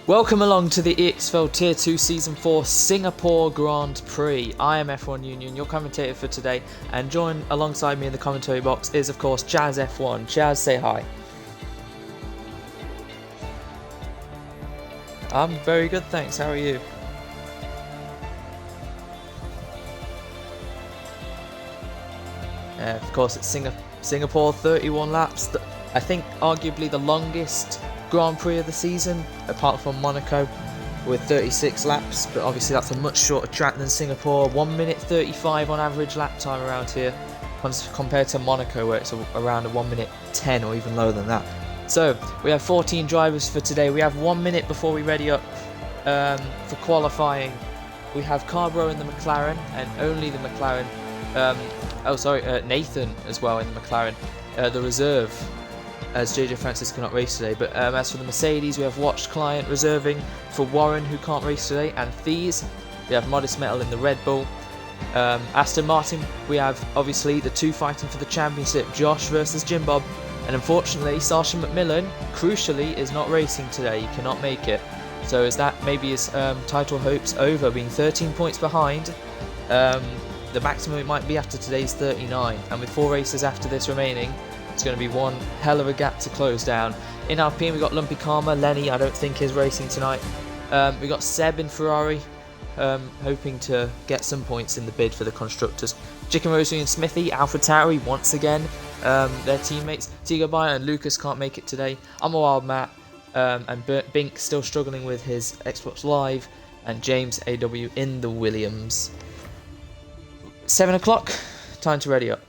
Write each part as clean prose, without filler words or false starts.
Welcome along to the EXFL Tier 2 Season 4 Singapore Grand Prix. I am F1 Union, your commentator for today, and joined alongside me in the commentary box is, of course, Jazz F1. Jazz, say hi. I'm very good, thanks. How are you? Of course, it's Singapore, 31 laps. I think arguably the longest Grand Prix of the season, apart from Monaco, with 36 laps. But obviously that's a much shorter track than Singapore. 1 minute 35 on average lap time around here, compared to Monaco, where it's around a 1 minute 10 or even lower than that. So we have 14 drivers for today. We have 1 minute before we ready up for qualifying. We have Carbro in the McLaren, and only the McLaren. Nathan as well in the McLaren, the reserve, as JJ Francis cannot race today. But as for the Mercedes, we have Watched Client reserving for Warren, who can't race today, and Thies. We have Modest Metal in the Red Bull. Aston Martin, we have obviously the two fighting for the championship, Josh versus Jim Bob. And unfortunately, Sarsha McMillan, crucially, is not racing today. He cannot make it. So is that maybe his title hopes over, being 13 points behind? The maximum it might be after today's 39, and with 4 races after this remaining, it's going to be one hell of a gap to close down. In Alpine, we got Lumpy Karma. Lenny, I don't think, is racing tonight. We got Seb in Ferrari, hoping to get some points in the bid for the constructors. Chicken Rosary and Smithy, Alpha Tauri once again, their teammates. Tigo Bayer and Lucas can't make it today. I'm a Wild Matt, and Bink still struggling with his Xbox Live, and James AW in the Williams. 7 o'clock, time to ready up.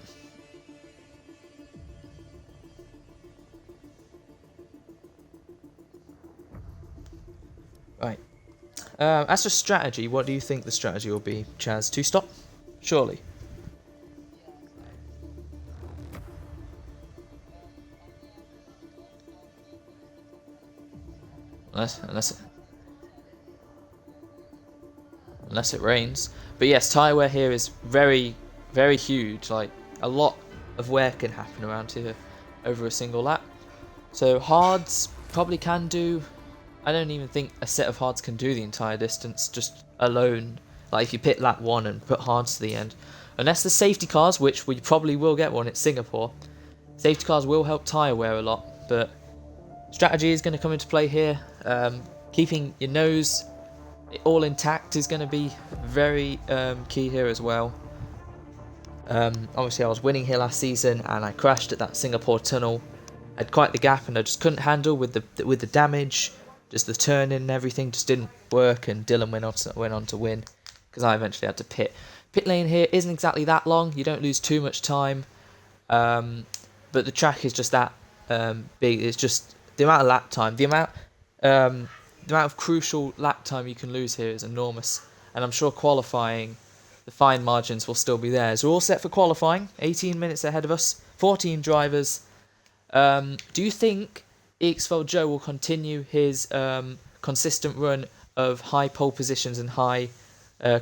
Right. As for strategy, what do you think the strategy will be, Chaz? 2-stop? Surely. Unless it rains. But yes, tyre wear here is very, very huge. Like, a lot of wear can happen around here over a single lap. So hards probably can do. I don't even think a set of hards can do the entire distance just alone. Like if you pit lap 1 and put hards to the end. Unless the safety cars, which we probably will get one at Singapore. Safety cars will help tyre wear a lot. But strategy is going to come into play here. Keeping your nose all intact is going to be very key here as well. Obviously I was winning here last season and I crashed at that Singapore tunnel. I had quite the gap and I just couldn't handle with the damage. Just the turning and everything just didn't work, and Dylan went on to win because I eventually had to pit. Pit lane here isn't exactly that long. You don't lose too much time, but the track is just that big. It's just the amount of lap time, the amount of crucial lap time you can lose here is enormous, and I'm sure qualifying, the fine margins will still be there. So we're all set for qualifying, 18 minutes ahead of us, 14 drivers. Do you think EXFL Joe will continue his consistent run of high pole positions and high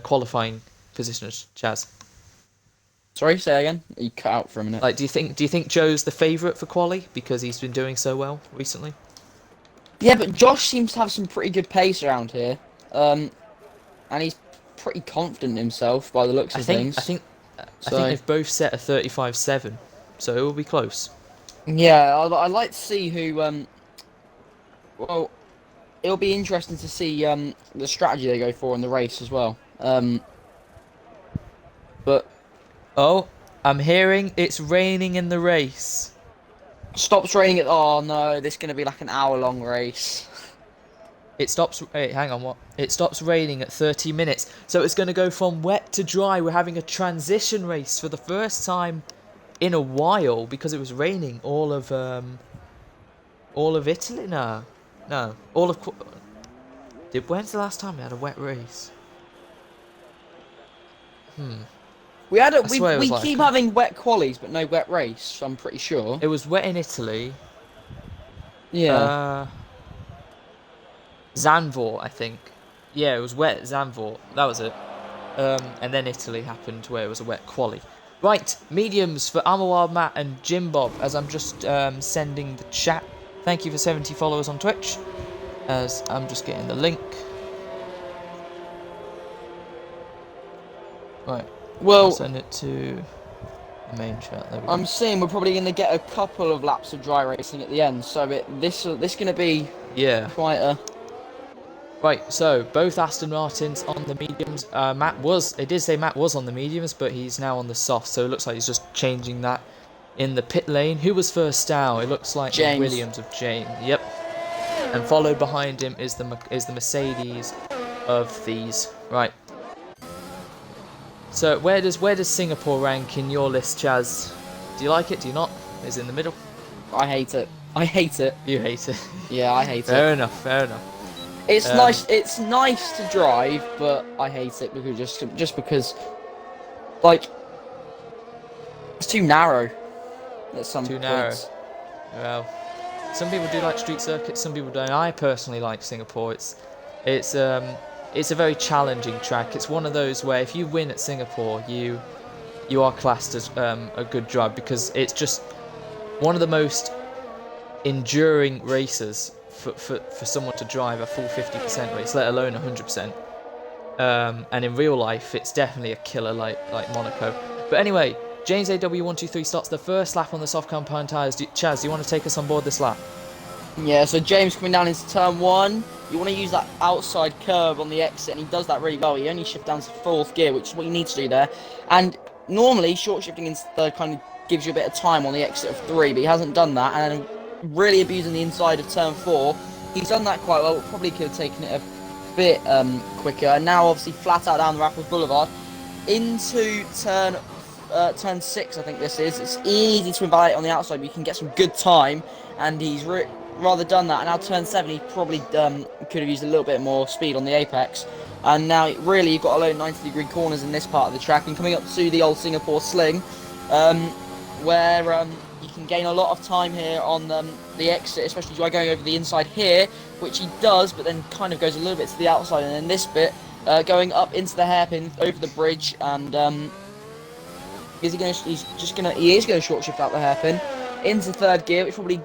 qualifying positions, Chaz? Sorry, say again? You cut out for a minute. Like, do you think Joe's the favourite for quali because he's been doing so well recently? Yeah, but Josh seems to have some pretty good pace around here, and he's pretty confident in himself by the looks of things. I think they've both set a 35.7, so it will be close. Yeah, I'd like to see who. Well, it'll be interesting to see the strategy they go for in the race as well. But oh, I'm hearing it's raining in the race. Stops raining at. Oh no, this is going to be like an hour-long race. It stops. Hey, hang on, what? It stops raining at 30 minutes, so it's going to go from wet to dry. We're having a transition race for the first time in a while because it was raining all of Italy. No, all of. When's the last time we had a wet race? We keep having wet qualies, but no wet race. So I'm pretty sure it was wet in Italy. Yeah. Zandvoort, I think. Yeah, it was wet at Zandvoort. That was it. And then Italy happened where it was a wet quali. Right, mediums for I'm a Wild Matt and Jim Bob, as I'm just sending the chat. Thank you for 70 followers on Twitch. as I'm just getting the link. Right, I'll Well, send it to the main chat. There we go. I'm seeing we're probably going to get a couple of laps of dry racing at the end, so this going to be quite a... Right, so both Aston Martins on the mediums. It did say Matt was on the mediums, but he's now on the soft, so it looks like he's just changing that in the pit lane. Who was first out? It looks like James. the Williams of James. Yep. And followed behind him is the Mercedes of these. Right. So where does Singapore rank in your list, Chaz? Do you like it? Do you not? Is it in the middle? I hate it. I hate it. You hate it. Yeah, I hate it. Fair enough. Fair enough. It's nice. It's nice to drive, but I hate it because just because, like, it's too narrow. At some Too points. narrow. Well, some people do like street circuits. Some people don't. I personally like Singapore. It's a very challenging track. It's one of those where if you win at Singapore, you are classed as a good driver because it's just one of the most enduring races for someone to drive a full 50% race, let alone 100%. And in real life, it's definitely a killer like Monaco. But anyway, James AW123 starts the first lap on the soft compound tyres. Chaz, do you want to take us on board this lap? Yeah, so James coming down into turn 1. You want to use that outside curve on the exit, and he does that really well. He only shifts down to 4th gear, which is what you need to do there. And normally, short shifting into third kind of gives you a bit of time on the exit of 3, but he hasn't done that. And really abusing the inside of turn 4. He's done that quite well. Probably could have taken it a bit quicker. And now, obviously, flat out down the Raffles Boulevard into turn 6. I think this is. It's easy to invalidate on the outside, but you can get some good time. And he's rather done that. And now turn 7, he probably could have used a little bit more speed on the apex. And now, really, you've got a load of 90-degree corners in this part of the track. And coming up to the old Singapore sling, where you can gain a lot of time here on the exit, especially by going over the inside here, which he does, but then kind of goes a little bit to the outside. And then this bit, going up into the hairpin, over the bridge, and he is going to short shift out the hairpin into 3rd gear, which probably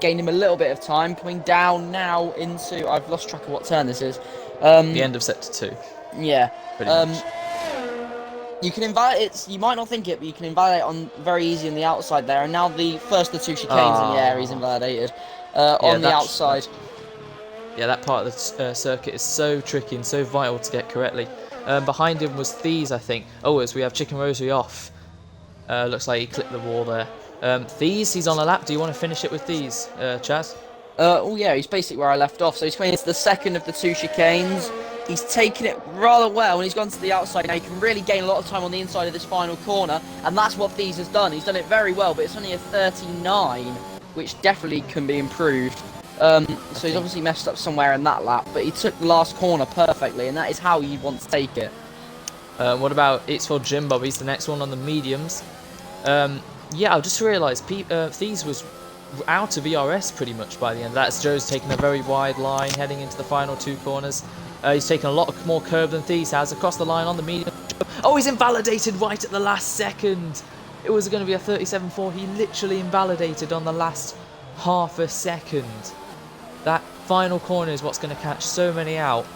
gained him a little bit of time. Coming down now into, I've lost track of what turn this is. The end of sector 2. Yeah. Pretty much. You can invalidate it. You might not think it, but you can invalidate on very easy on the outside there. And now the first of the 2 chicanes in the air is invalidated on the outside. Yeah, that part of the circuit is so tricky and so vital to get correctly. Behind him was Thies, I think. Oh, as we have Chicken Rosary off. Looks like he clipped the wall there. Thies, he's on a lap. Do you want to finish it with Thies, Chaz? Oh yeah, he's basically where I left off. So he's coming into the second of the 2 chicanes. He's taken it rather well, and he's gone to the outside. Now, he can really gain a lot of time on the inside of this final corner, and that's what Thies has done. He's done it very well, but it's only a 39, which definitely can be improved. So he's obviously messed up somewhere in that lap, but he took the last corner perfectly, and that is how you want to take it. What about It's for Jim Bob? He's the next one on the mediums. Yeah, I just realised Thies was out of ERS pretty much by the end. That's Joe's taking a very wide line heading into the final 2 corners. He's taken a lot more curve than Thies has across the line on the medium. Oh, he's invalidated right at the last second. It was going to be a 37.4. He literally invalidated on the last half a second. That final corner is what's going to catch so many out.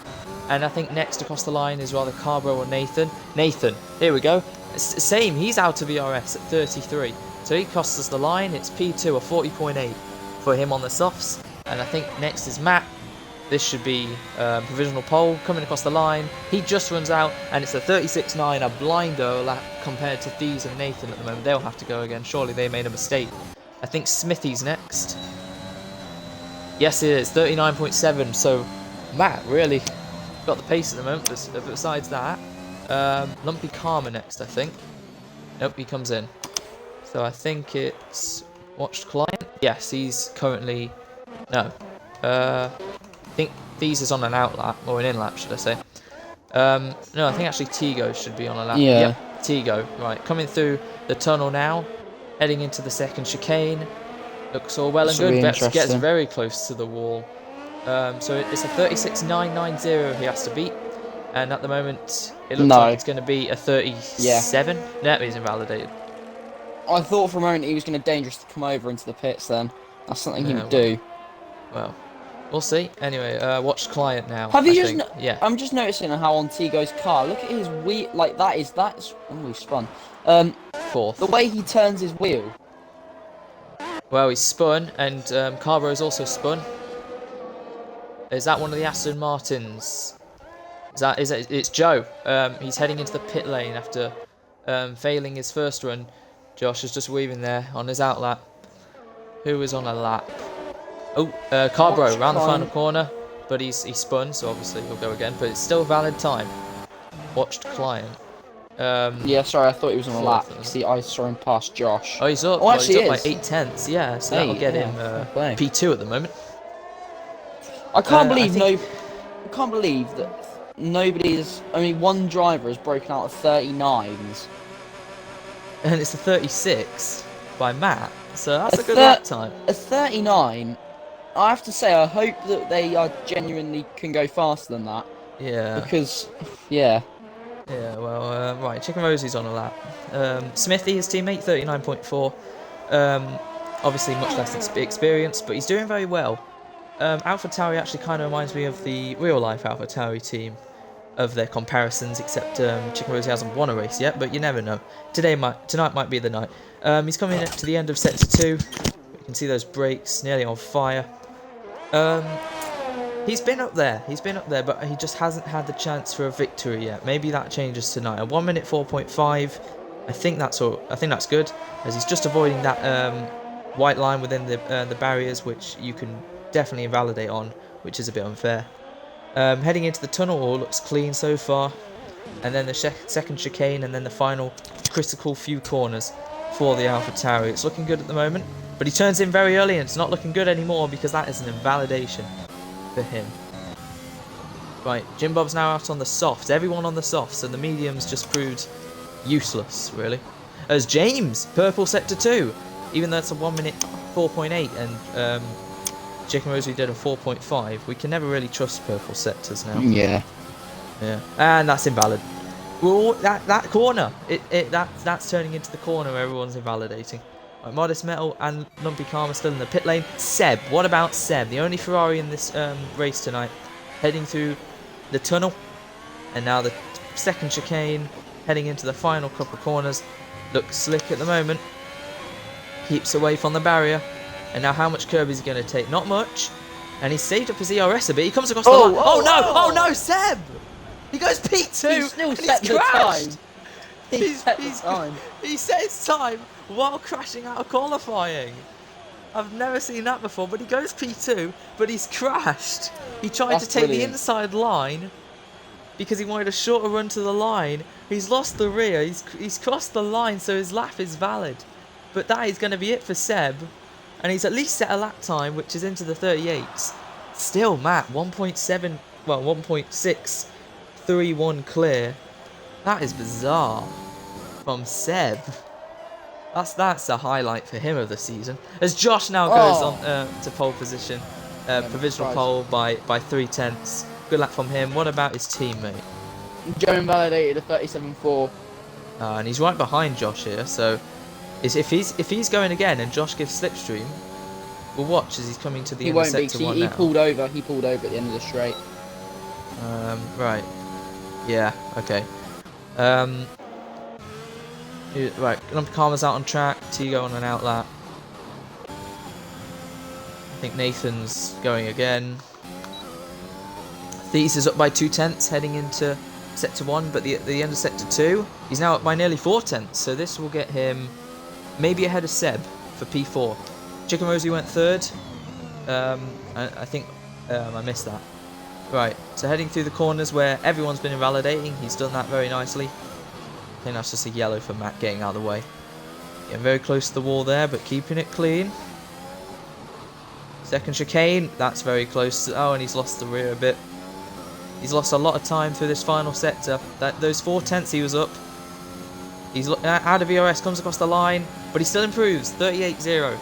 And I think next across the line is rather Carbro or Nathan. Nathan, here we go. Same, he's out of ERS at 33. So he costs us the line. It's P2 or 40.8 for him on the softs. And I think next is Matt. This should be provisional pole coming across the line. He just runs out, and it's a 36.9, a blinder lap compared to Thies and Nathan at the moment. They'll have to go again. Surely they made a mistake. I think Smithy's next. Yes, it is 39.7. So Matt really got the pace at the moment. Besides that, Lumpy Karma next, I think. Nope, he comes in. So I think it's watched client. Yes, he's currently no. I think Thies is on an out lap, or an in lap, should I say. No, I think actually Tigo should be on a lap. Yeah. Yep, Tigo. Right, coming through the tunnel now, heading into the second chicane. Looks all well and good. Betts gets very close to the wall. So it's a 36.990 he has to beat. And at the moment, it looks like it's going to be a 37. Yeah. No, he's invalidated. I thought for a moment he was going to dangerous to come over into the pits then. That's something he would do. Well, We'll see. Anyway, watch client now. Have you I just? think. Yeah. I'm just noticing how on Tigo's car. Look at his wheel. Like that's. Oh, he's spun. Fourth. The way he turns his wheel. Well, he's spun, and Carborough's also spun. Is that one of the Aston Martins? It's Joe. He's heading into the pit lane after failing his first run. Josh is just weaving there on his out lap. Who is on a lap? Oh, Carborough round the final corner, but he's spun, so obviously he'll go again. But it's still valid time. Watched client. Yeah, sorry, I thought he was on a lap. fourth, See, I saw him past Josh. Oh, he's up. Oh, Well, actually, he's up he by is. 8/10. Yeah, so that'll get him play. P2 at the moment. I can't I believe think- I can't believe that only one driver has broken out of 39s. And it's a 36 by Matt, so that's A a good thir- lap time. A 39. I have to say, I hope that they genuinely can go faster than that. Yeah. Because, yeah. Yeah, well, right, Chicken Rosie's on a lap. Smithy, his teammate, 39.4. Obviously much less experience, but he's doing very well. AlphaTauri actually kind of reminds me of the real-life AlphaTauri team of their comparisons, except Chicken Rosie hasn't won a race yet, but you never know. Tonight might be the night. He's coming in to the end of sector 2. You can see those brakes nearly on fire. He's been up there, but he just hasn't had the chance for a victory yet. Maybe that changes tonight. At 1 minute 4.5, I think that's good, as he's just avoiding that white line within the barriers, which you can definitely invalidate on, which is a bit unfair. Heading into the tunnel, all looks clean so far, and then the second chicane, and then the final critical few corners for the AlphaTauri. It's looking good at the moment, but he turns in very early, and it's not looking good anymore because that is an invalidation for him. Right, Jim Bob's now out on the softs. Everyone on the softs, and the mediums just proved useless, really. As James, purple sector 2, even though it's a 1 minute 4.8, and Chicken Rosie did a 4.5. We can never really trust purple sectors now. Yeah. Yeah, and that's invalid. Well, that corner, that's turning into the corner where everyone's invalidating. Right, Modest Metal and Lumpy Karma still in the pit lane. Seb, what about Seb? The only Ferrari in this race tonight, heading through the tunnel, and now the second chicane, heading into the final couple of corners. Looks slick at the moment. Keeps away from the barrier. And now how much curb is he going to take? Not much. And he's saved up his ERS a bit. He comes across the line. Oh no, Seb! He goes P2. He still and set he's the crashed. time. He set the time. He set his time while crashing out of qualifying. I've never seen that before, but he goes P2, but he's crashed. He tried to take the inside line because he wanted a shorter run to the line. He's lost the rear. He's crossed the line, so his lap is valid. But that is going to be it for Seb. And he's at least set a lap time, which is into the 38s. Still, Matt, 1.631 clear. That is bizarre. From Seb. That's a highlight for him of the season. As Josh now goes on to pole position. Provisional pole by 3/10. Good lap from him. What about his teammate? Joe invalidated a 37.4. And he's right behind Josh here, so if he's going again and Josh gives slipstream, we'll watch as he's coming to the end of sector 1 now. He pulled over. He pulled over at the end of the straight. Right. Yeah. Okay. Right. Lumpy Karma's out on track. Tigo on an out lap. I think Nathan's going again. Thies is up by 2/10, heading into sector 1, but the end of sector 2, he's now up by nearly 4/10, so this will get him maybe ahead of Seb for P4. Chicken Rosie went 3rd. I think I missed that. Right, so heading through the corners where everyone's been invalidating, he's done that very nicely. I think that's just a yellow for Matt getting out of the way. Getting very close to the wall there, but keeping it clean. Second chicane, that's very close to, and he's lost the rear a bit. He's lost a lot of time through this final sector. Those 4/10 he was up. He's out of ERS, comes across the line, but he still improves. 38.0.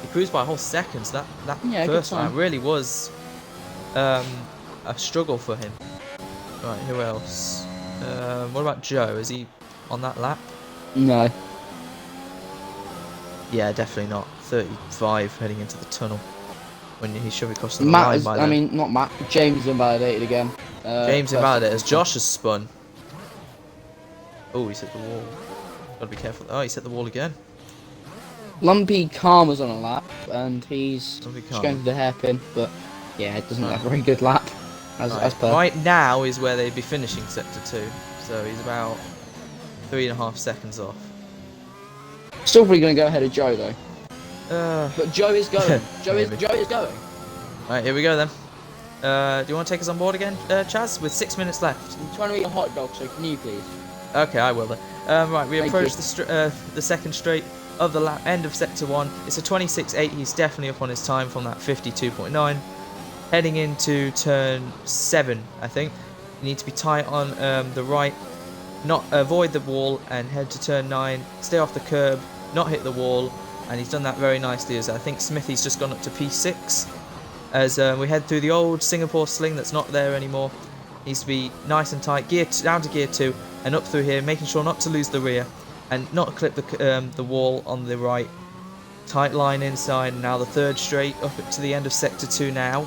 He improves by a whole second. So that first time really was a struggle for him. Right, who else? What about Joe? Is he on that lap? No. Yeah, definitely not. 35 heading into the tunnel. when he should be crossing the Matt line is, by I then. mean, not Matt. James invalidated again. James invalidated as Josh has spun. Oh, he's hit the wall. Gotta be careful. Oh, he's hit the wall again. Lumpy Karma's on a lap, and he's Lumpy just Karma. going for the hairpin, but yeah, it doesn't have a very good lap, as per. Right now is where they'd be finishing sector 2, so he's about 3.5 seconds off. Still probably going to go ahead of Joe though. But Joe is going. Joe is going. Right, here we go then. Do you want to take us on board again, Chaz? With 6 minutes left. I'm trying to eat a hot dog, so can you please? Okay, I will then. Right, we Thank approach you. the second straight of the lap, end of sector 1. It's a 26.8. He's definitely up on his time from that 52.9. Heading into turn 7, I think. You need to be tight on the right, not avoid the wall, and head to turn 9. Stay off the curb, not hit the wall, and he's done that very nicely. As I think Smithy's just gone up to P6. As we head through the old Singapore sling that's not there anymore. Needs to be nice and tight. Down to gear 2 and up through here, making sure not to lose the rear and not clip the wall on the right. Tight line inside. And now the third straight up to the end of sector 2 now.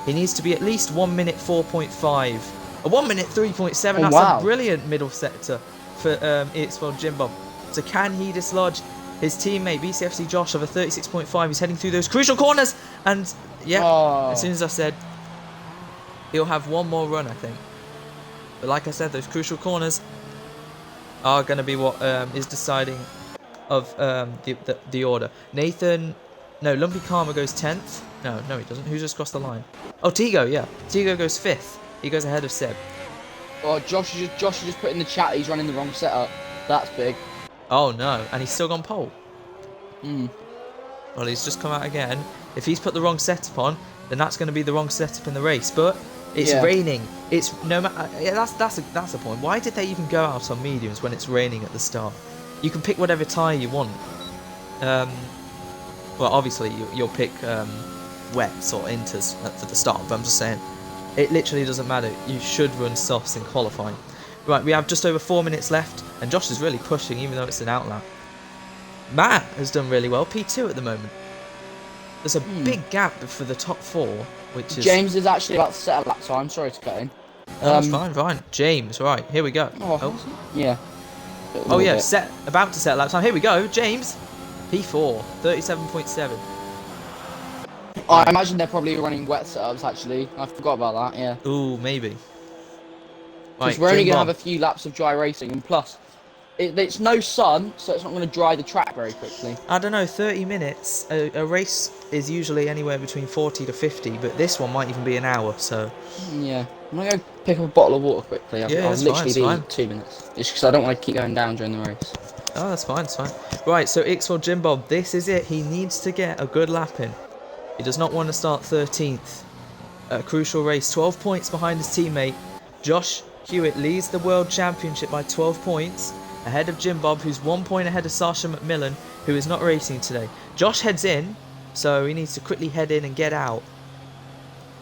He needs to be at least 1 minute 4.5. A 1 minute 3.7. That's wow. a brilliant middle sector for EXFL Jim Bob. So can he dislodge his teammate BCFC Josh of a 36.5? He's heading through those crucial corners, and yeah, as soon as I said, he'll have one more run, I think. But like I said, those crucial corners are going to be what is deciding of the order. Lumpy Karma goes 10th. No, he doesn't. Who just crossed the line? Oh, Tigo, yeah. Tigo goes 5th. He goes ahead of Seb. Oh, Josh just put in the chat that he's running the wrong setup. That's big. Oh no, and he's still gone pole. Hmm. Well, he's just come out again. If he's put the wrong setup on, then that's going to be the wrong setup in the race. But it's raining. It's no matter. Yeah, that's a point. Why did they even go out on mediums when it's raining at the start? You can pick whatever tyre you want. Well, obviously you'll pick wets or inters for the start. But I'm just saying, it literally doesn't matter. You should run softs in qualifying. Right, we have just over 4 minutes left, and Josh is really pushing, even though it's an outlap. Matt has done really well, P2 at the moment. There's a big gap for the top 4, which is... James is actually about to set a lap, so I'm sorry to cut in. That's fine. James, right, here we go. Yeah. Oh yeah, about to set a lap time. Here we go, James. P4, 37.7. I imagine they're probably running wet setups, actually. I forgot about that, yeah. Ooh, maybe. Because we're only going to have a few laps of dry racing, and plus, it's no sun, so it's not going to dry the track very quickly. I don't know, 30 minutes. A race is usually anywhere between 40 to 50, but this one might even be an hour, so... Yeah. I'm going to go pick up a bottle of water quickly. I'll literally be fine. 2 minutes. It's because I don't want to keep going down during the race. Oh, that's fine, it's fine. Right, so EXFL Jim Bob, this is it. He needs to get a good lap in. He does not want to start 13th. A crucial race, 12 points behind his teammate. Josh Hewitt leads the World Championship by 12 points, ahead of Jim Bob, who's 1 point ahead of Sasha McMillan, who is not racing today. Josh heads in, so he needs to quickly head in and get out.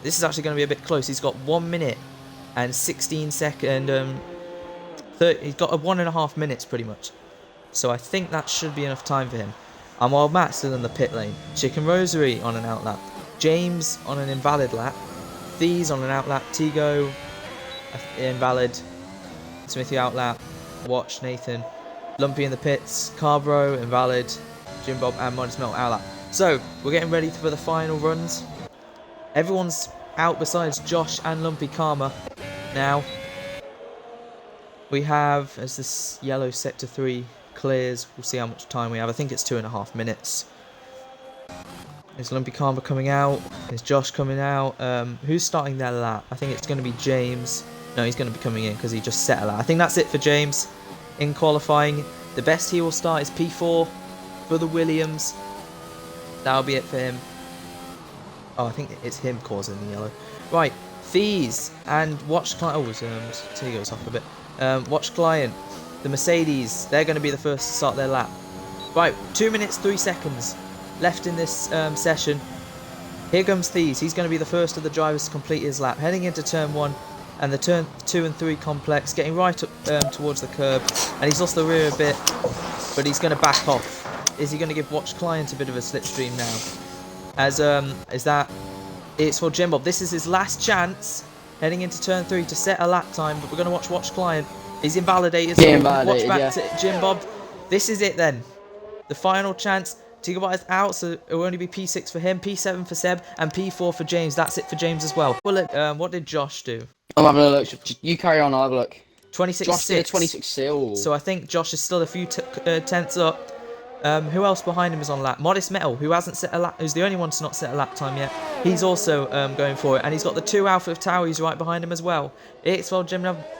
This is actually going to be a bit close. He's got 1 minute and 16 seconds. He's got 1.5 minutes pretty much. So I think that should be enough time for him. And while Matt's still in the pit lane, Chicken Rosary on an outlap, James on an invalid lap, Thieves on an outlap, Tigo invalid, Smithy outlap, Watch, Nathan, Lumpy in the pits, Carbro invalid, Jim Bob and Modest Melt outlap. So we're getting ready for the final runs. Everyone's out besides Josh and Lumpy Karma now. We have, as this yellow sector 3 clears, we'll see how much time we have. I think it's 2.5 minutes. Is Lumpy Karma coming out? Is Josh coming out? Who's starting their lap? I think it's going to be James. No, he's going to be coming in because he just set a lap. I think that's it for James in qualifying. The best he will start is P4 for the Williams. That'll be it for him. Oh, I think it's him causing the yellow. Right, Thieves and Watch Client. Oh, he goes off a bit. Watch Client, the Mercedes, they're going to be the first to start their lap. Right, 2 minutes 3 seconds left in this session. Here comes Thieves. He's going to be the first of the drivers to complete his lap. Heading into turn 1 and the turn 2 and 3 complex. Getting right up towards the curb. And he's lost the rear a bit, but he's going to back off. Is he going to give Watch Client a bit of a slipstream now? As is that It's for Jim Bob. This is his last chance heading into turn 3 to set a lap time. But we're going to watch client. He's invalidated. So watch back to Jim Bob. This is it then. The final chance. Tigabot is out, so it will only be P6 for him, P7 for Seb, and P4 for James. That's it for James as well. Well, what did Josh do? I'm having a look. You carry on, I'll have a look. 26.6. Josh did a 26.6. So I think Josh is still a few tenths up. Who else behind him is on lap? Modest Metal, who hasn't set a lap, who's the only one to not set a lap time yet. He's also going for it, and he's got the 2 Alpha of Towies right behind him as well. EXFL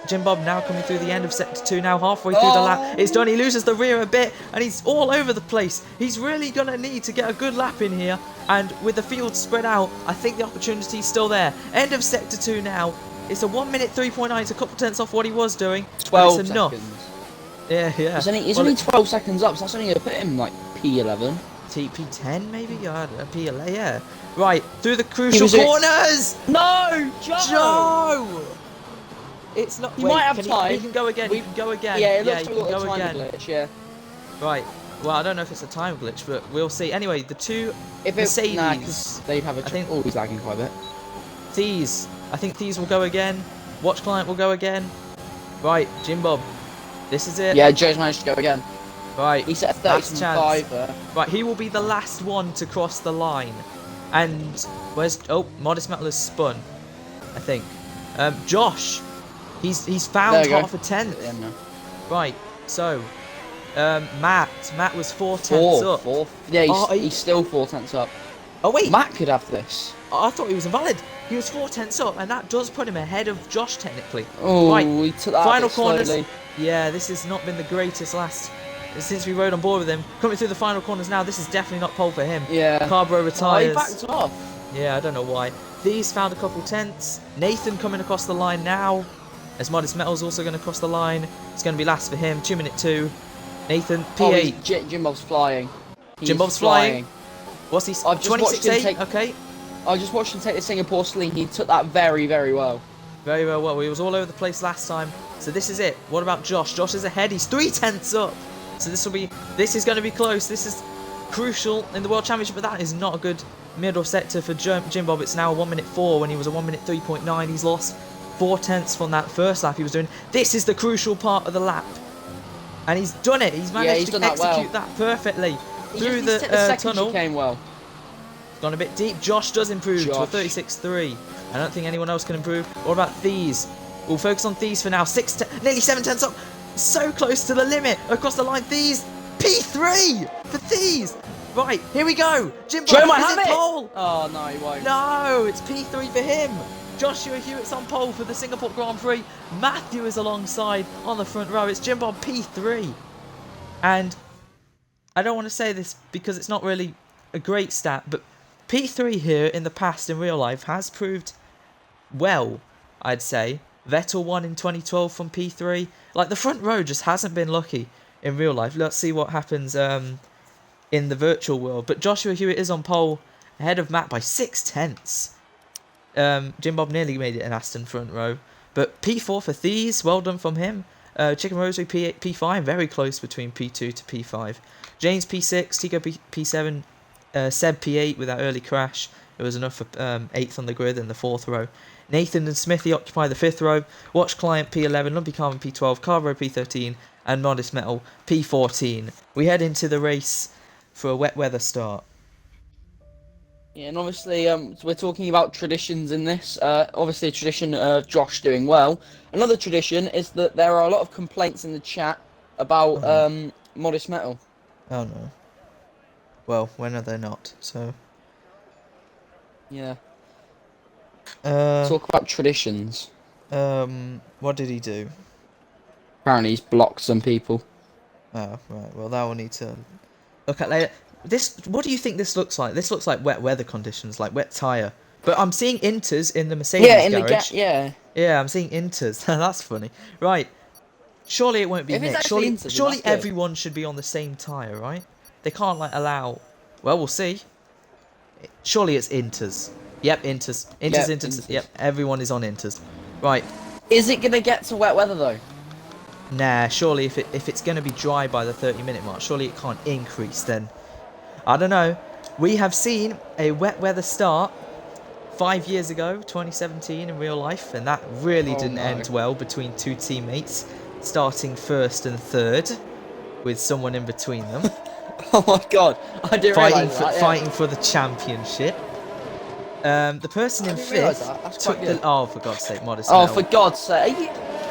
Jim Bob now coming through the end of sector 2 now, halfway through the lap. It's done, he loses the rear a bit, and he's all over the place. He's really going to need to get a good lap in here, and with the field spread out, I think the opportunity's still there. End of sector 2 now. It's a 1 minute 3.9, it's a couple tenths off what he was doing. 12 enough. seconds. Yeah. He's only 12 seconds up, so that's only going to put him like P11. P10 maybe? Yeah, P11, yeah. Right, through the crucial corners! No! Joe! It's not... He might have time. He can go again, he can go again. Yeah, it looks he like can a go again. glitch, yeah. Right, well, I don't know if it's a time glitch, but we'll see. Anyway, the two if Mercedes... Nah, because they'd have a... Oh, he's lagging quite a bit. These. I think these will go again. Watch Client will go again. Right, Jim Bob. This is it. Yeah, Joe's managed to go again. Right. He set a 35 there. Right, he will be the last one to cross the line. And where's... Oh, Modest Metal has spun, I think. Josh. He's found half a tenth. Yeah, no. Right, so... Matt was 4 tenths up. Yeah, he's still 4 tenths up. Oh, wait. Matt could have this. I thought he was invalid. He was 4 tenths up, and that does put him ahead of Josh, technically. Oh, right. He took that Final corners. Slowly. Yeah, this has not been the greatest since we rode on board with him. Coming through the final corners now, this is definitely not pole for him. Yeah. Carbro retires. Oh, he backed off. Yeah, I don't know why. These found a couple tenths. Nathan coming across the line now. As Modest Metal's also going to cross the line. It's going to be last for him. 2 minute 2. Nathan, P8. Oh, Jim Bob's flying. Jim Bob's flying. What's he? 26.8. Okay. I just watched him take the Singapore Sling. He took that very, very well. Very well. He was all over the place last time. So this is it. What about Josh? Josh is ahead. He's 3 tenths up. So this is going to be close. This is crucial in the World Championship, but that is not a good middle sector for Jim Bob. It's now a 1 minute 4 when he was a 1 minute 3.9. He's lost 4 tenths from that first lap he was doing. This is the crucial part of the lap. And he's done it. He's managed to execute that perfectly through the tunnel. Came well. Gone a bit deep. Josh does improve to a 36.3. I don't think anyone else can improve. What about These? We'll focus on These for now. Nearly 7 tenths up. So close to the limit. Across the line. These. P3 for These. Right, here we go. Jim Bob is in pole. Oh, no, he won't. No, it's P3 for him. Joshua Hewitt's on pole for the Singapore Grand Prix. Matthew is alongside on the front row. It's Jim Bob P3. And I don't want to say this because it's not really a great stat, but P3 here in the past in real life has proved well, I'd say. Vettel won in 2012 from P3. Like, the front row just hasn't been lucky in real life. Let's see what happens in the virtual world. But Joshua Hewitt is on pole ahead of Matt by 6 tenths. Jim Bob nearly made it in Aston front row. But P4 for Thieves, well done from him. Chicken Rosary P8, P5, very close between P2 to P5. James P6, Tico P7, Seb P8 with that early crash. It was enough for 8th on the grid in the 4th row. Nathan and Smithy occupy the 5th row. Watch Client P11, Lumpy Carmen P12, Carvo P13, and Modest Metal P14. We head into the race for a wet weather start. Yeah, and obviously we're talking about traditions in this. Obviously a tradition of Josh doing well. Another tradition is that there are a lot of complaints in the chat about Modest Metal. Oh no. Well, when are they not? So. Yeah. Talk about traditions. What did he do? Apparently he's blocked some people. Oh, right. Well, that will need to look at later. What do you think this looks like? This looks like wet weather conditions, like wet tyre. But I'm seeing inters in the Mercedes garage. Yeah, I'm seeing inters. That's funny. Right. Surely it won't be mixed. Surely everyone should be on the same tyre, right? They can't, like, allow... Well, we'll see. Surely it's inters. Yep, inters. Inters. Yep, everyone is on inters. Right. Is it going to get to wet weather, though? Nah, surely if it's going to be dry by the 30-minute mark, surely it can't increase then. I don't know. We have seen a wet weather start 5 years ago, 2017, in real life, and that really didn't no. end well between two teammates, starting first and third, with someone in between them. Oh my god, I didn't realise that. Fighting for the championship. The person in fifth took the... Oh, for God's sake, Modest Oh, Metal. for God's sake.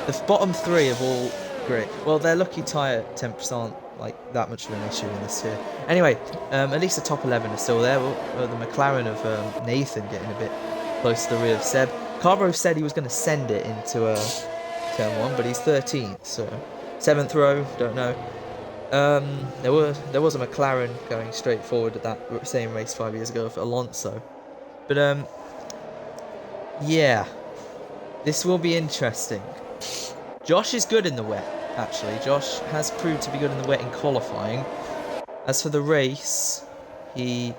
The bottom three have all great. Well, their lucky tyre temps aren't like that much of an issue in this here. Anyway, at least the top 11 are still there. Well, the McLaren of Nathan getting a bit close to the rear of Seb. Carbro said he was going to send it into turn 1, but he's 13th, so 7th row, don't know. There was a McLaren going straight forward at that same race 5 years ago for Alonso. But yeah, this will be interesting. Josh is good in the wet, actually. Josh has proved to be good in the wet in qualifying. As for the race, he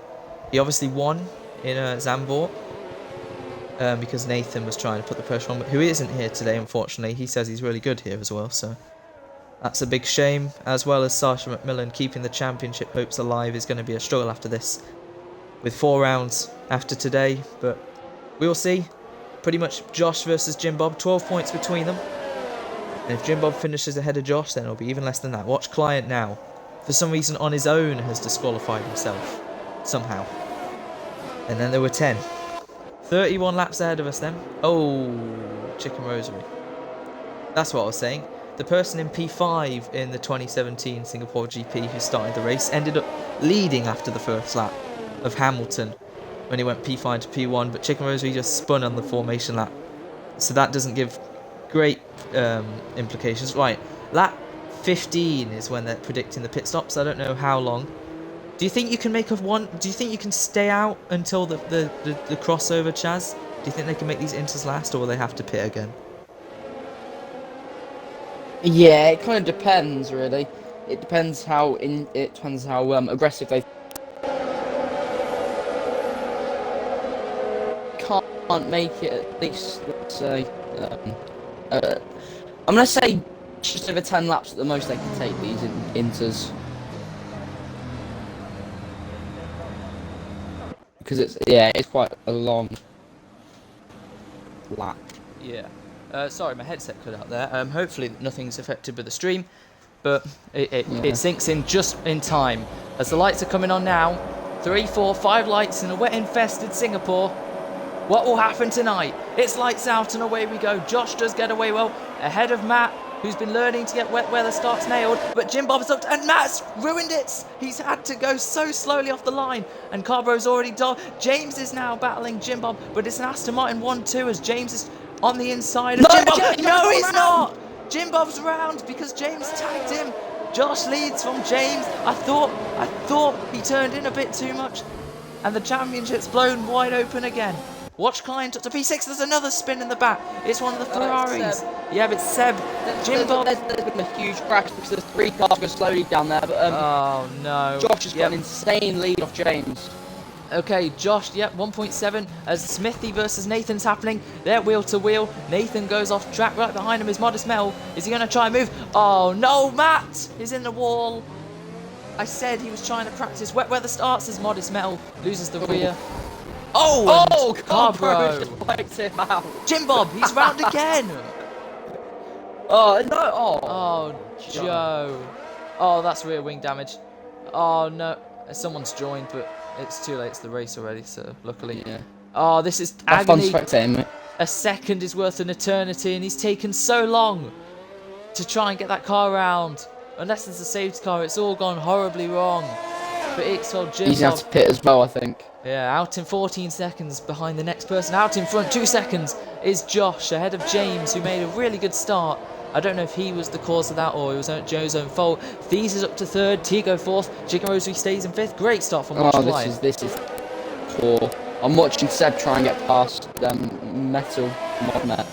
obviously won in Zandvoort because Nathan was trying to put the pressure on, but who isn't here today, unfortunately. He says he's really good here as well, so that's a big shame. As well as Sasha McMillan keeping the championship hopes alive is going to be a struggle after this, with 4 rounds after today, but we'll see. Pretty much Josh versus Jim Bob, 12 points between them. And if Jim Bob finishes ahead of Josh, then it'll be even less than that. Watch Client now. For some reason, on his own, has disqualified himself. Somehow. And then there were 10. 31 laps ahead of us then. Oh, Chicken Rosary. That's what I was saying. The person in P5 in the 2017 Singapore GP who started the race ended up leading after the first lap of Hamilton when he went P5 to P1, but Chicken Rosary just spun on the formation lap. So that doesn't give great implications. Right, lap 15 is when they're predicting the pit stops. I don't know how long. Do you think you can make do you think you can stay out until the crossover, Chaz? Do you think they can make these inters last, or will they have to pit again? Yeah, it kind of depends, really. It depends how aggressive they can't make it. At least, let's say, I'm gonna say just over 10 laps at the most they can take these inters, because it's quite a long lap. Yeah. Sorry, my headset cut out there. Hopefully nothing's affected by the stream, but it sinks in just in time as the lights are coming on now. 3, 4, 5 lights in a wet-infested Singapore. What will happen tonight? It's lights out and away we go. Josh does get away well ahead of Matt, who's been learning to get wet weather starts nailed, but Jim Bob's up and Matt's ruined it. He's had to go so slowly off the line, and Carbro's already done. James is now battling Jim Bob, but it's an Aston Martin 1-2 as James is on the inside of Jim Bob. No, he's not. Jim Bob's round because James tagged him. Josh leads from James. I thought he turned in a bit too much, and the championship's blown wide open again. Watch Client up to P6. There's another spin in the back. It's one of the Ferraris. Yeah, but it's Seb. Jim Bob. There's been a huge crash because there's 3 cars going slowly down there. But oh no. Josh has got an insane lead off James. Okay, Josh, yep, 1.7 as Smithy versus Nathan's happening. They're wheel to wheel. Nathan goes off track. Right behind him is Modest Metal. Is he going to try and move? Oh no, Matt is in the wall. I said he was trying to practice wet weather starts as Modest Metal loses the rear. Oh, Carbro just wiped him out. Jim Bob, he's round again. Oh no! Oh, Joe. Oh, that's rear wing damage. Oh no, someone's joined, but it's too late. It's the race already, so luckily. Yeah. Oh, this is agony. Fun, a second is worth an eternity, and he's taken so long to try and get that car around. Unless it's a safety car, it's all gone horribly wrong. But EXFL Jim He's had to pit as well, I think. Yeah, out in 14 seconds behind the next person. Out in front, 2 seconds, is Josh, ahead of James, who made a really good start. I don't know if he was the cause of that or it was Joe's own fault. Thies is up to 3rd, Tigo 4th, Chicken Rosary stays in 5th. Great start from Watch Client. This is poor. I'm watching Seb try and get past Metal Mod.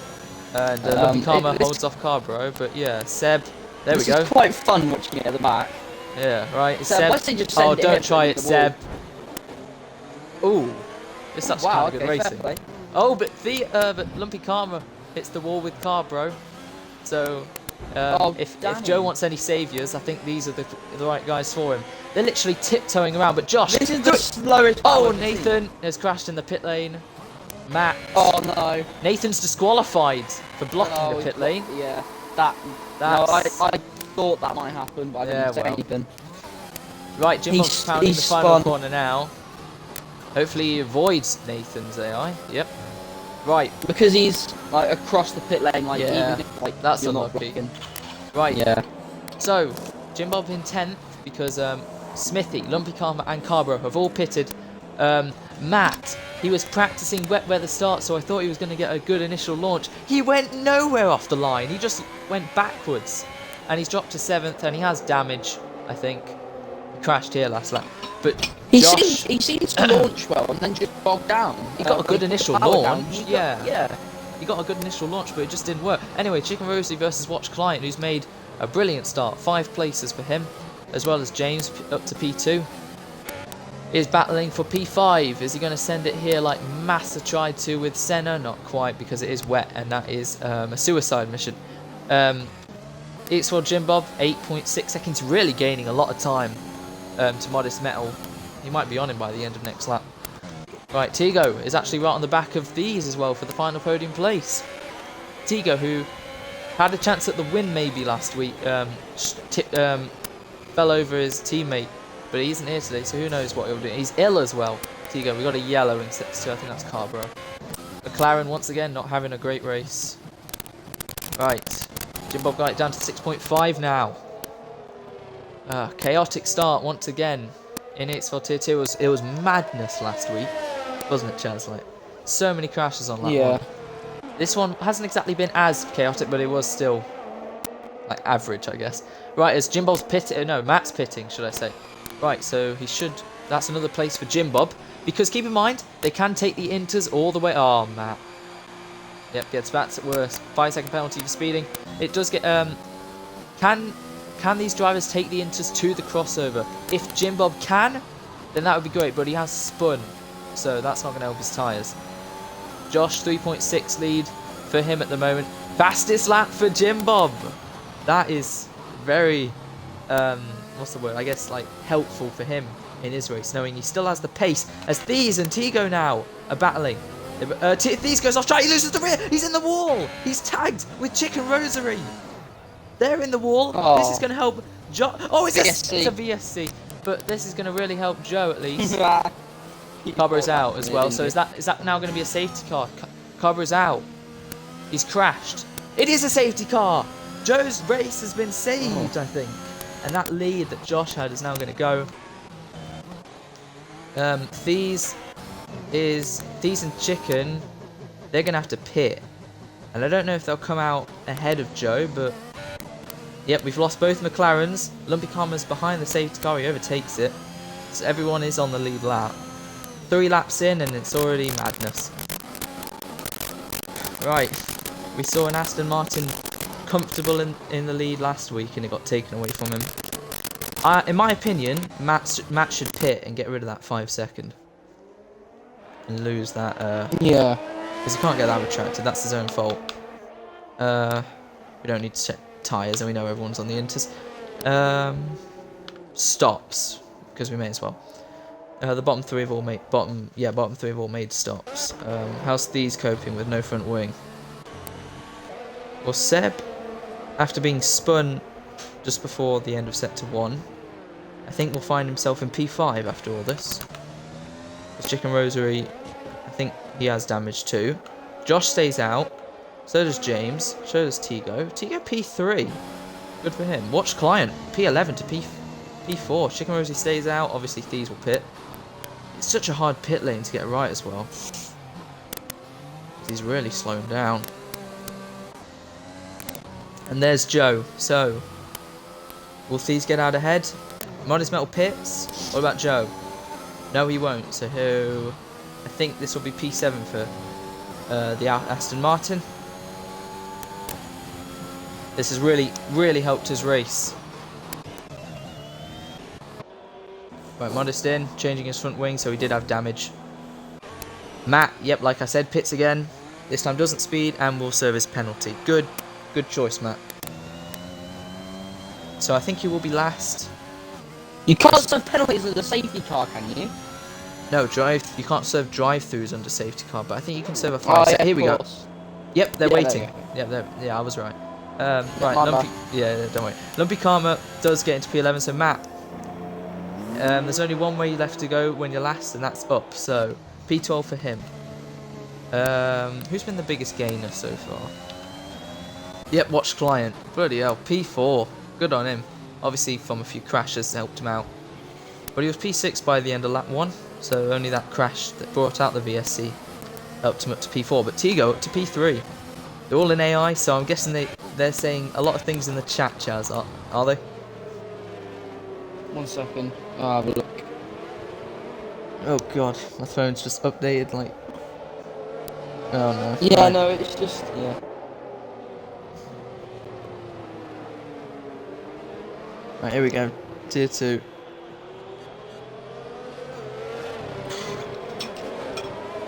And Lucky Karma holds off Carbro, but yeah, Seb, there we go. It's quite fun watching it at the back. Yeah, right. Seb, oh, don't try it, Seb. Ooh, this is kind of good racing. Oh, but Lumpy Karma hits the wall with Carbro. So, if Joe wants any saviours, I think these are the right guys for him. They're literally tiptoeing around, but Josh... This is the slowest... Oh, Nathan has crashed in the pit lane. Matt. Oh no. Nathan's disqualified for blocking the pit lane. Yeah. That's... No, I thought that might happen, but I didn't say anything. Right, Jim Bob's pounding the final spun. corner now. Hopefully he avoids Nathan's AI. Yep. Right. Because he's like across the pit lane, like Yeah, even if, like that's you're not unlucky. blocking. Right. Yeah. So, Jim Bob in 10th because Smithy, Lumpy Karma and Carbro have all pitted. Matt, he was practicing wet weather start, so I thought he was going to get a good initial launch. He went nowhere off the line. He just went backwards. And he's dropped to 7th and he has damage, I think. He crashed here last lap. But He Josh... seems to launch well and then just bogged down. He got a good initial launch. Yeah. He got a good initial launch, but it just didn't work. Anyway, Chicken Rosie versus Watch Client, who's made a brilliant start. 5 places for him, as well as James up to P2. Is battling for P5. Is he going to send it here like Massa tried to with Senna? Not quite, because it is wet, and that is a suicide mission. It's for Jim Bob, 8.6 seconds, really gaining a lot of time to Modest Metal. He might be on him by the end of next lap. Right, Tigo is actually right on the back of these as well for the final podium place. Tigo, who had a chance at the win maybe last week, fell over his teammate, but he isn't here today, so who knows what he'll do. He's ill as well. Tigo, we got a yellow in sets 2, I think that's Carbro. McLaren once again not having a great race. Right, Jim Bob got it down to 6.5 now. Chaotic start once again in EXFL Tier 2. It was madness last week, wasn't it, Chaz? Like, so many crashes on lap 1. This one hasn't exactly been as chaotic, but it was still like average, I guess. Right, as Jim Bob's pitting, no, Matt's pitting, should I say. Right, so he should, that's another place for Jim Bob, because keep in mind, they can take the inters all the way, oh, Matt. Yep, gets back at worst. 5-second penalty for speeding. It does get, can these drivers take the inters to the crossover? If Jim Bob can, then that would be great, but he has spun, so that's not going to help his tyres. Josh, 3.6 lead for him at the moment. Fastest lap for Jim Bob. That is very, what's the word? I guess like helpful for him in his race, knowing he still has the pace as Thieves and Tigo now are battling. Thieves goes off track, he loses the rear, he's in the wall. He's tagged with Chicken Rosary. They're in the wall. Oh. This is going to help Joe. Oh, it's a VSC. But this is going to really help Joe at least. Carbo's out as well. So is that now going to be a safety car? Carbo's out. He's crashed. It is a safety car. Joe's race has been saved, I think. And that lead that Josh had is now going to go. Thieves and Chicken, they're going to have to pit. And I don't know if they'll come out ahead of Joe, but... Yep, we've lost both McLarens. Lumpy Karma's behind the safety car, he overtakes it. So everyone is on the lead lap. 3 laps in and it's already madness. Right, we saw an Aston Martin comfortable in the lead last week and it got taken away from him. In my opinion, Matt should pit and get rid of that 5 second. And lose that, yeah. Because he can't get that retracted, that's his own fault. We don't need to check tyres and we know everyone's on the inters. Stops, because we may as well. The bottom three have all made stops. How's Thieves coping with no front wing? Well, Seb, after being spun just before the end of sector 1, I think will find himself in P5 after all this. His Chicken Rosary, I think he has damage too. Josh stays out. So does James. So does Tigo. Tigo P3. Good for him. Watch Client. P11 to P4. Chicken Rosary stays out. Obviously Thieves will pit. It's such a hard pit lane to get right as well. He's really slowing down. And there's Joe. So, will Thieves get out ahead? Modest Metal pits. What about Joe? No, he won't. So I think this will be P7 for the Aston Martin. This has really helped his race. Right, Modest in, changing his front wing, so he did have damage. Matt, yep, like I said, pits again. This time doesn't speed and will serve his penalty. Good choice, Matt. So I think he will be last. You can't serve penalties with a safety car, can you? No, you can't serve drive-throughs under safety car, but I think you can serve a Oh, 5. yeah, Here we go. course. Yep, they're Yeah, there waiting. you go. Yeah, I was right. Yeah, Right, my Lumpy. bad. Yeah, don't worry. Lumpy Karma does get into P11, so Matt. There's only one way left to go when you're last, and that's up. So P12 for him. Who's been the biggest gainer so far? Yep, watch client. Bloody hell, P4. Good on him. Obviously, from a few crashes helped him out. But he was P6 by the end of lap 1, so only that crash that brought out the VSC helped him up to P4. But Tigo up to P3. They're all in AI, so I'm guessing they're saying a lot of things in the chat, Chaz, are they? 1 second. I'll have a look. Oh god, my phone's just updated like... Oh no. Yeah, Right. no, it's just, yeah. Right, here we go. Tier 2.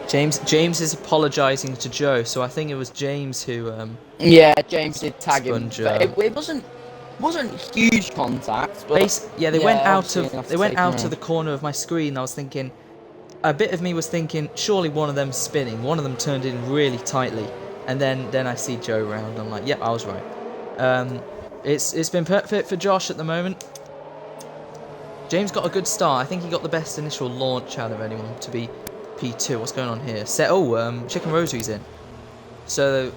James is apologising to Joe, so I think it was James who Yeah, James did tag him. spun Joe. But it wasn't huge contact, but Yeah, they went out obviously enough of to take him the around. corner of my screen. I was thinking, a bit of me was thinking, surely one of them's spinning. One of them turned in really tightly, and then I see Joe round. I'm like, yep, I was right. It's been perfect for Josh at the moment. James got a good start. I think he got the best initial launch out of anyone to be P2. What's going on here? Chicken Rosary's in. So,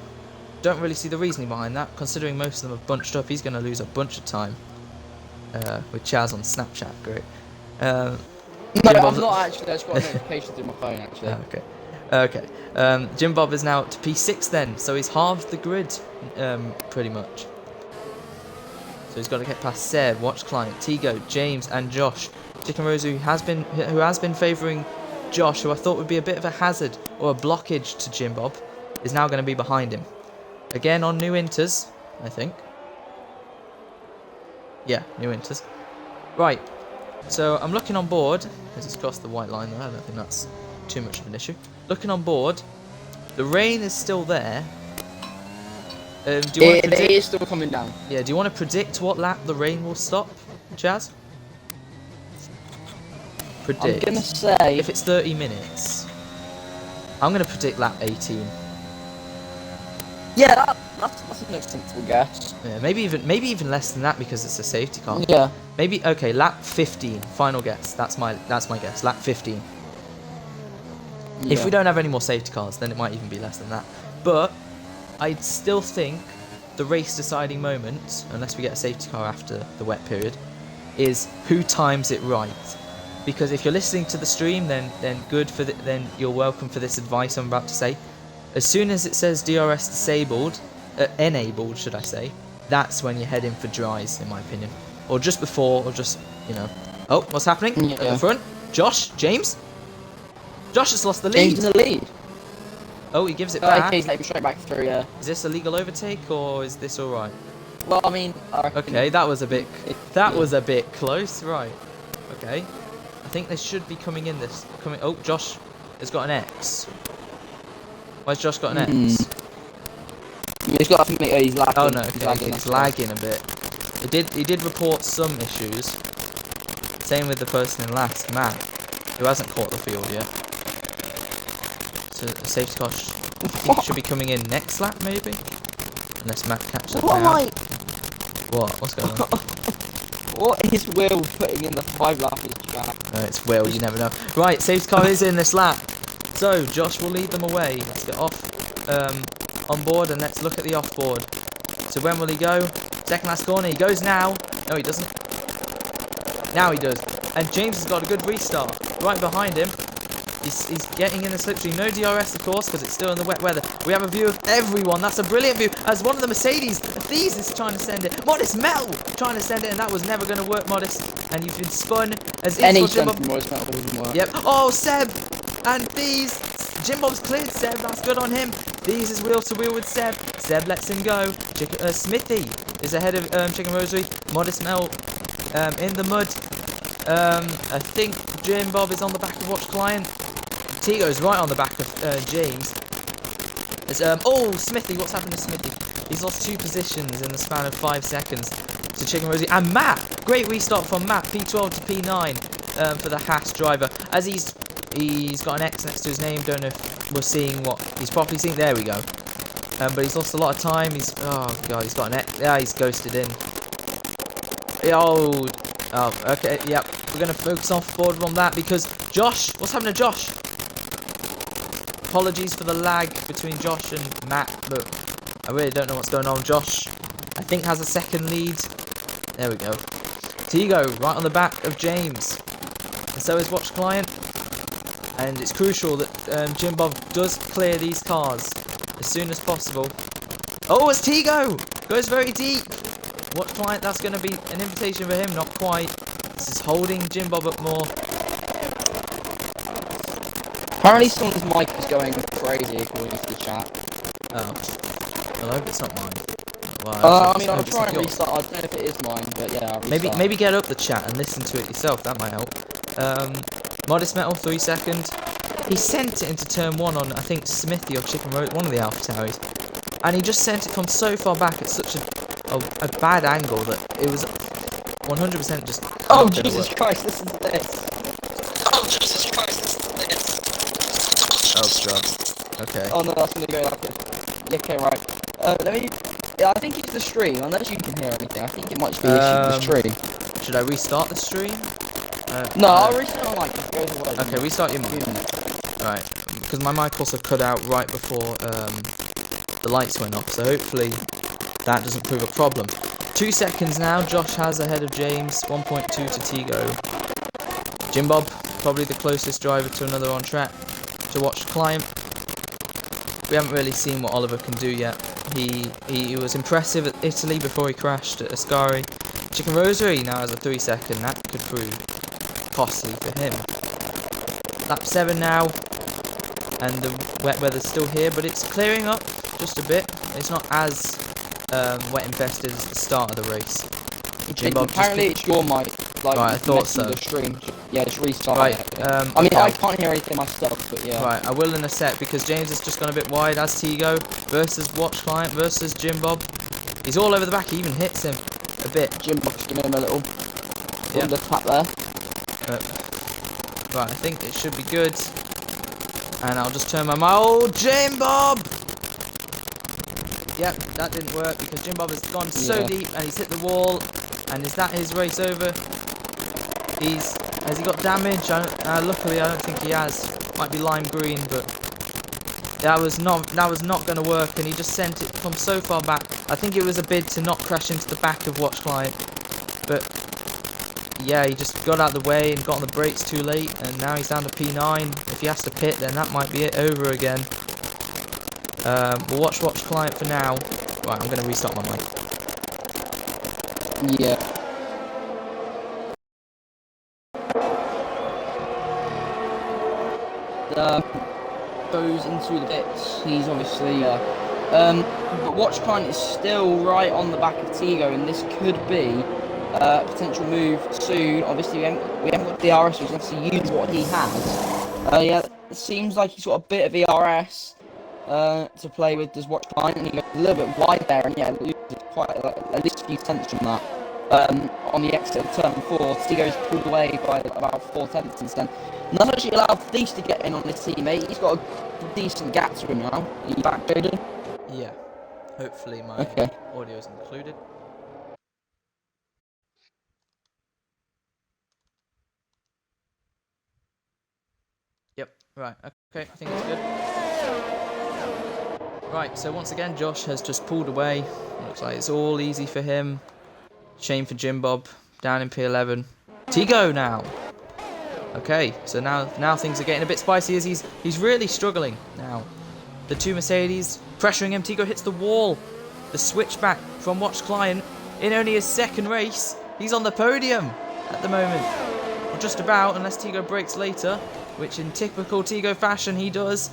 don't really see the reasoning behind that. Considering most of them are bunched up, he's going to lose a bunch of time. With Chaz on Snapchat, great. No, Jim I'm Bob's- not actually. I just got a notification through my phone, actually. Okay. Jim Bob is now to P6 then, so he's halved the grid, pretty much. So he's got to get past Seb, Watch Client, Tigo, James, and Josh. Chicken Rosary who has been favouring Josh, who I thought would be a bit of a hazard or a blockage to Jim Bob, is now going to be behind him. Again on new inters, I think. Yeah, new inters. Right. So I'm looking on board, because he's crossed the white line there, I don't think that's too much of an issue. Looking on board, the rain is still there. Do you want to It predict? is still coming down. Yeah, do you want to predict what lap the rain will stop, Chaz? Predict. I'm gonna say If it's 30 minutes, I'm going to predict lap 18. yeah, that's an sensible guess. Yeah, maybe even less than that because it's a safety car. Yeah. Maybe okay, lap 15. Final guess. That's my guess. Lap 15. If we don't have any more safety cars, then it might even be less than that. But I'd still think the race deciding moment, unless we get a safety car after the wet period, is who times it right. Because if you're listening to the stream, then good for then you're welcome for this advice I'm about to say. As soon as it says DRS disabled, enabled should I say, that's when you're heading for dries, in my opinion. Or just before, or just, you know. Oh, what's happening at the front? James? Josh has lost the lead. James in the lead. Oh, he gives it back. Okay, he's let him straight back through, yeah. Is this a legal overtake, or is this alright? Well, I mean, I reckon Okay, that was a bit close, right. Okay. I think they should be coming in oh, Josh has got an X. Why's Josh got an X? he's got he's lagging. Oh no, He's okay, it's lagging a bit. He did report some issues. Same with the person in last, Matt, who hasn't caught the field yet. So the safety car should be coming in next lap, maybe? Unless Matt catches up now. What's going on? What is Will putting in the 5 lap trap? It's Will, you never know. Right, safety car is in this lap. So, Josh will lead them away. Let's get off on board and let's look at the off board. So when will he go? Second last corner, he goes now. No, he doesn't. Now he does. And James has got a good restart. Right behind him. He's getting in the slipstream. No DRS, of course, because it's still in the wet weather. We have a view of everyone. That's a brilliant view. As one of the Mercedes, Thieves is trying to send it. Modest Metal trying to send it, and that was never going to work, Modest. And you've been spun as Any Jim send from Modest Metal doesn't work. Yep. Oh, Seb and Thieves. Jim Bob's cleared Seb. That's good on him. Thieves is wheel to wheel with Seb. Seb lets him go. Smithy is ahead of Chicken Rosary. Modest Metal in the mud. I think Jim Bob is on the back of Watch Client. Tigo's right on the back of James. There's, Smithy, what's happened to Smithy? He's lost 2 positions in the span of 5 seconds to Chicken Rosie. And Matt, great restart from Matt, P12 to P9 for the Haas driver. As he's He's got an X next to his name. Don't know if we're seeing what he's properly seeing. There we go. But he's lost a lot of time. Oh god, he's got an X. Yeah, he's ghosted in. Oh, okay. Yep. We're gonna focus forward on that because Josh. What's happening to Josh? Apologies for the lag between Josh and Matt, but I really don't know what's going on. Josh, I think, has a second lead. There we go. Tigo right on the back of James, and so is Watch Client. And it's crucial that Jim Bob does clear these cars as soon as possible. Oh, it's Tigo! Goes very deep. Watch Client, that's going to be an invitation for him. Not quite. This is holding Jim Bob up more. Apparently someone's mic is going crazy according to the chat. Oh. Well, I hope it's not mine. Well, I mean, I'll try and restart. I don't know if it is mine, but yeah, I'll restart. Maybe get up the chat and listen to it yourself. That might help. Modest Metal, 3 seconds. He sent it into turn 1 on, I think, Smithy or Chicken Road, one of the Alpha Towers. And he just sent it from so far back at such a bad angle that it was 100% just... Oh, Jesus Christ, listen to this. Oh, Jesus Christ, listen to this. Oh, God. Okay. Oh, no, that's going to go like this. Yeah, okay, right. Let me... Yeah, I think it's the stream, unless you can hear anything. I think it might be the stream. Should I restart the stream? No, I'll restart my mic. It goes away. Okay, restart your mic. Right, because my mic also cut out right before the lights went off, so hopefully that doesn't prove a problem. 2 seconds now, Josh has ahead of James, 1.2 to Tigo. Jim Bob, probably the closest driver to another on track to Watch Client. We haven't really seen what Oliver can do yet. He was impressive at Italy before he crashed at Ascari. Chicken Rosary now has a 3 second, that could prove costly for him. Lap 7 now, and the wet weather's still here, but it's clearing up just a bit. It's not as wet infested as the start of the race. Apparently it's your mic, like, right, I thought so. The stream. Yeah, just restart. Right, I mean, okay. I can't hear anything myself, but yeah. Right, I will in a sec because James has just gone a bit wide as Tigo versus Watch Client versus Jim Bob. He's all over the back. He even hits him a bit. Jim Bob's giving him a little under tap there. Right, I think it should be good. And I'll just turn my mic. Oh, Jim Bob! Yep, that didn't work because Jim Bob has gone so deep and he's hit the wall. And is that his race over? Has he got damage? Luckily, I don't think he has. Might be lime green, but that was not going to work. And he just sent it from so far back. I think it was a bid to not crash into the back of Watch Client, but yeah, he just got out of the way and got on the brakes too late. And now he's down to P9. If he has to pit, then that might be it over again. We'll watch Client for now. Right, I'm going to restart my mic. Yeah. Goes into the bits. He's obviously but Watch Client is still right on the back of Tigo, and this could be a potential move soon. Obviously, we haven't got DRS, so he's obviously use what he has. Yeah, it seems like he's got a bit of ERS to play with. Does Watch Client, and he goes a little bit wide there, and yeah, loses quite at least a few tenths from that. On the exit of turn 4, Tigo's pulled away by about 4 tenths since then. And that's actually allowed Thies to get in on his teammate. He's got a decent gap to him now. Are you back, Jaden? Yeah. Hopefully my audio is included. Yep, right. Okay, I think it's good. Right, so once again, Josh has just pulled away. Looks like it's all easy for him. Shame for Jim Bob, down in P11. Tigo now. Okay, so now things are getting a bit spicy as he's really struggling now. The two Mercedes pressuring him. Tigo hits the wall. The switchback from Watch Client in only his second race. He's on the podium at the moment. Or just about, unless Tigo breaks later, which in typical Tigo fashion he does.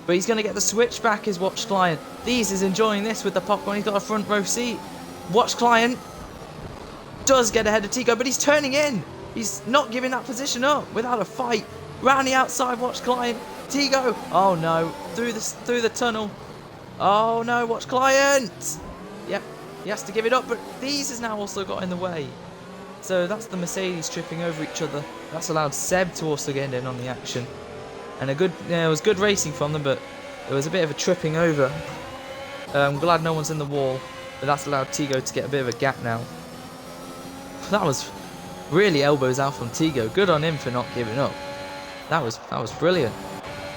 But he's going to get the switchback as Watch Client. Thies is enjoying this with the popcorn. He's got a front row seat. Watch Client does get ahead of Tigo, but he's turning in. He's not giving that position up without a fight. Round the outside, Watch Client. Tigo. Oh no, through the tunnel. Oh no, Watch Client. Yep, he has to give it up, but Thies has now also got in the way. So that's the Mercedes tripping over each other. That's allowed Seb to also get in on the action. And it was good racing from them, but it was a bit of a tripping over. I'm glad no one's in the wall, but that's allowed Tigo to get a bit of a gap now. That was really elbows out from Tigo. Good on him for not giving up. That was brilliant.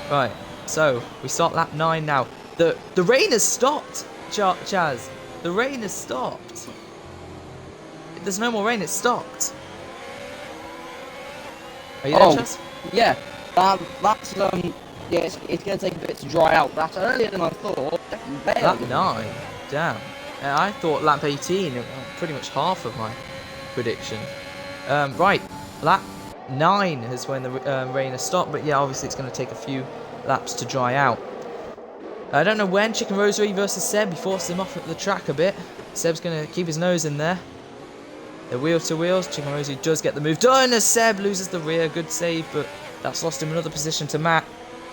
Right, so we start lap 9 now. The rain has stopped, Chaz. The rain has stopped. There's no more rain. It's stopped. Are you there, Chaz? Yeah. That's yeah, it's going to take a bit to dry out. That's earlier than I thought. Definitely Lap 9, damn. I thought lap 18, pretty much half of my prediction. Right, lap 9 is when the rain has stopped, but yeah, obviously it's going to take a few laps to dry out. I don't know when Chicken Rosary versus Seb, he forced him off at the track a bit. Seb's going to keep his nose in there. They're wheel to wheels. Chicken Rosary does get the move done as Seb loses the rear. Good save, but that's lost him another position to Matt.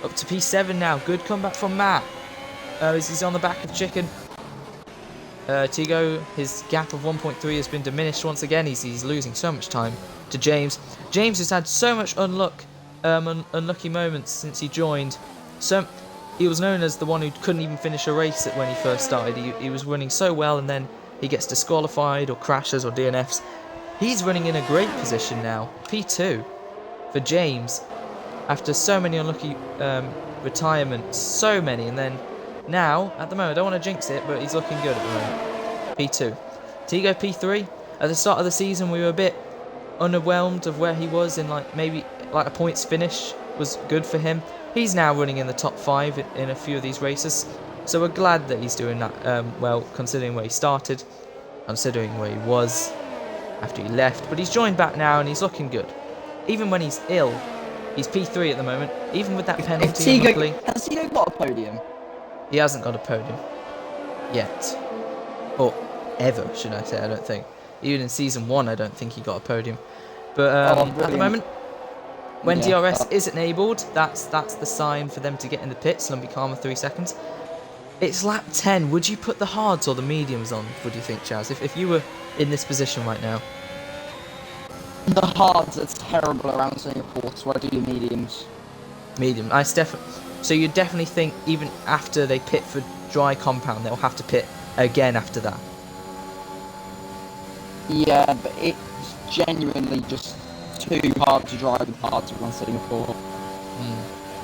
Up to P7 now. Good comeback from Matt. He's on the back of Chicken. Tigo, his gap of 1.3 has been diminished once again. He's losing so much time to James. James has had so much unlucky moments since he joined. So he was known as the one who couldn't even finish a race when he first started. He was running so well, and then he gets disqualified or crashes or DNFs. He's running in a great position now. P2 for James. After so many unlucky retirements, so many, and then now, at the moment, I don't want to jinx it, but he's looking good at the moment. P2. Tigo P3. At the start of the season, we were a bit underwhelmed of where he was, in maybe a points finish was good for him. He's now running in the top 5 in a few of these races, so we're glad that he's doing that well, considering where he started, considering where he was after he left. But he's joined back now, and he's looking good. Even when he's ill, he's P3 at the moment, even with that penalty. Has Tigo got a podium? He hasn't got a podium yet, or ever, should I say? I don't think. Even in season 1, I don't think he got a podium. But at the moment, when DRS is enabled, that's the sign for them to get in the pits. Lumpy Karma 3 seconds. It's lap 10. Would you put the hards or the mediums on? Would you think, Chaz, if you were in this position right now? The hards are terrible around Singapore, so I do the mediums. Medium. So you definitely think even after they pit for dry compound, they'll have to pit again after that? Yeah, but it's genuinely just too hard to drive with hards around Singapore.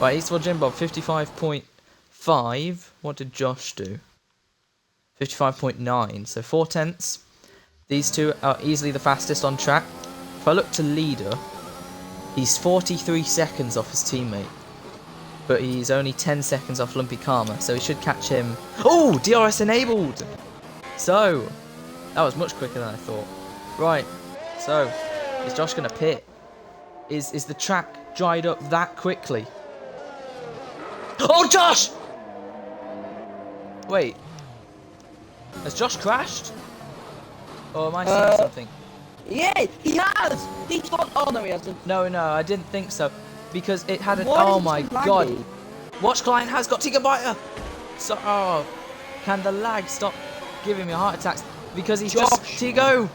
Right, Eastwell Jim Bob, 55.5. What did Josh do? 55.9, so 4 tenths. These two are easily the fastest on track. If I look to leader, he's 43 seconds off his teammate. But he's only 10 seconds off Lumpy Karma, so he should catch him. Oh, DRS enabled! So, that was much quicker than I thought. Right, so, is Josh going to pit? Is the track dried up that quickly? Oh, Josh! Wait. Has Josh crashed? Or am I seeing something? Yeah, he has! He's got... Oh, no, he hasn't. No, I didn't think so. Because it had an... Oh, my God. Watch Client has got Tigabyter. So, can the lag stop giving me heart attacks? Because he's just... Tigo!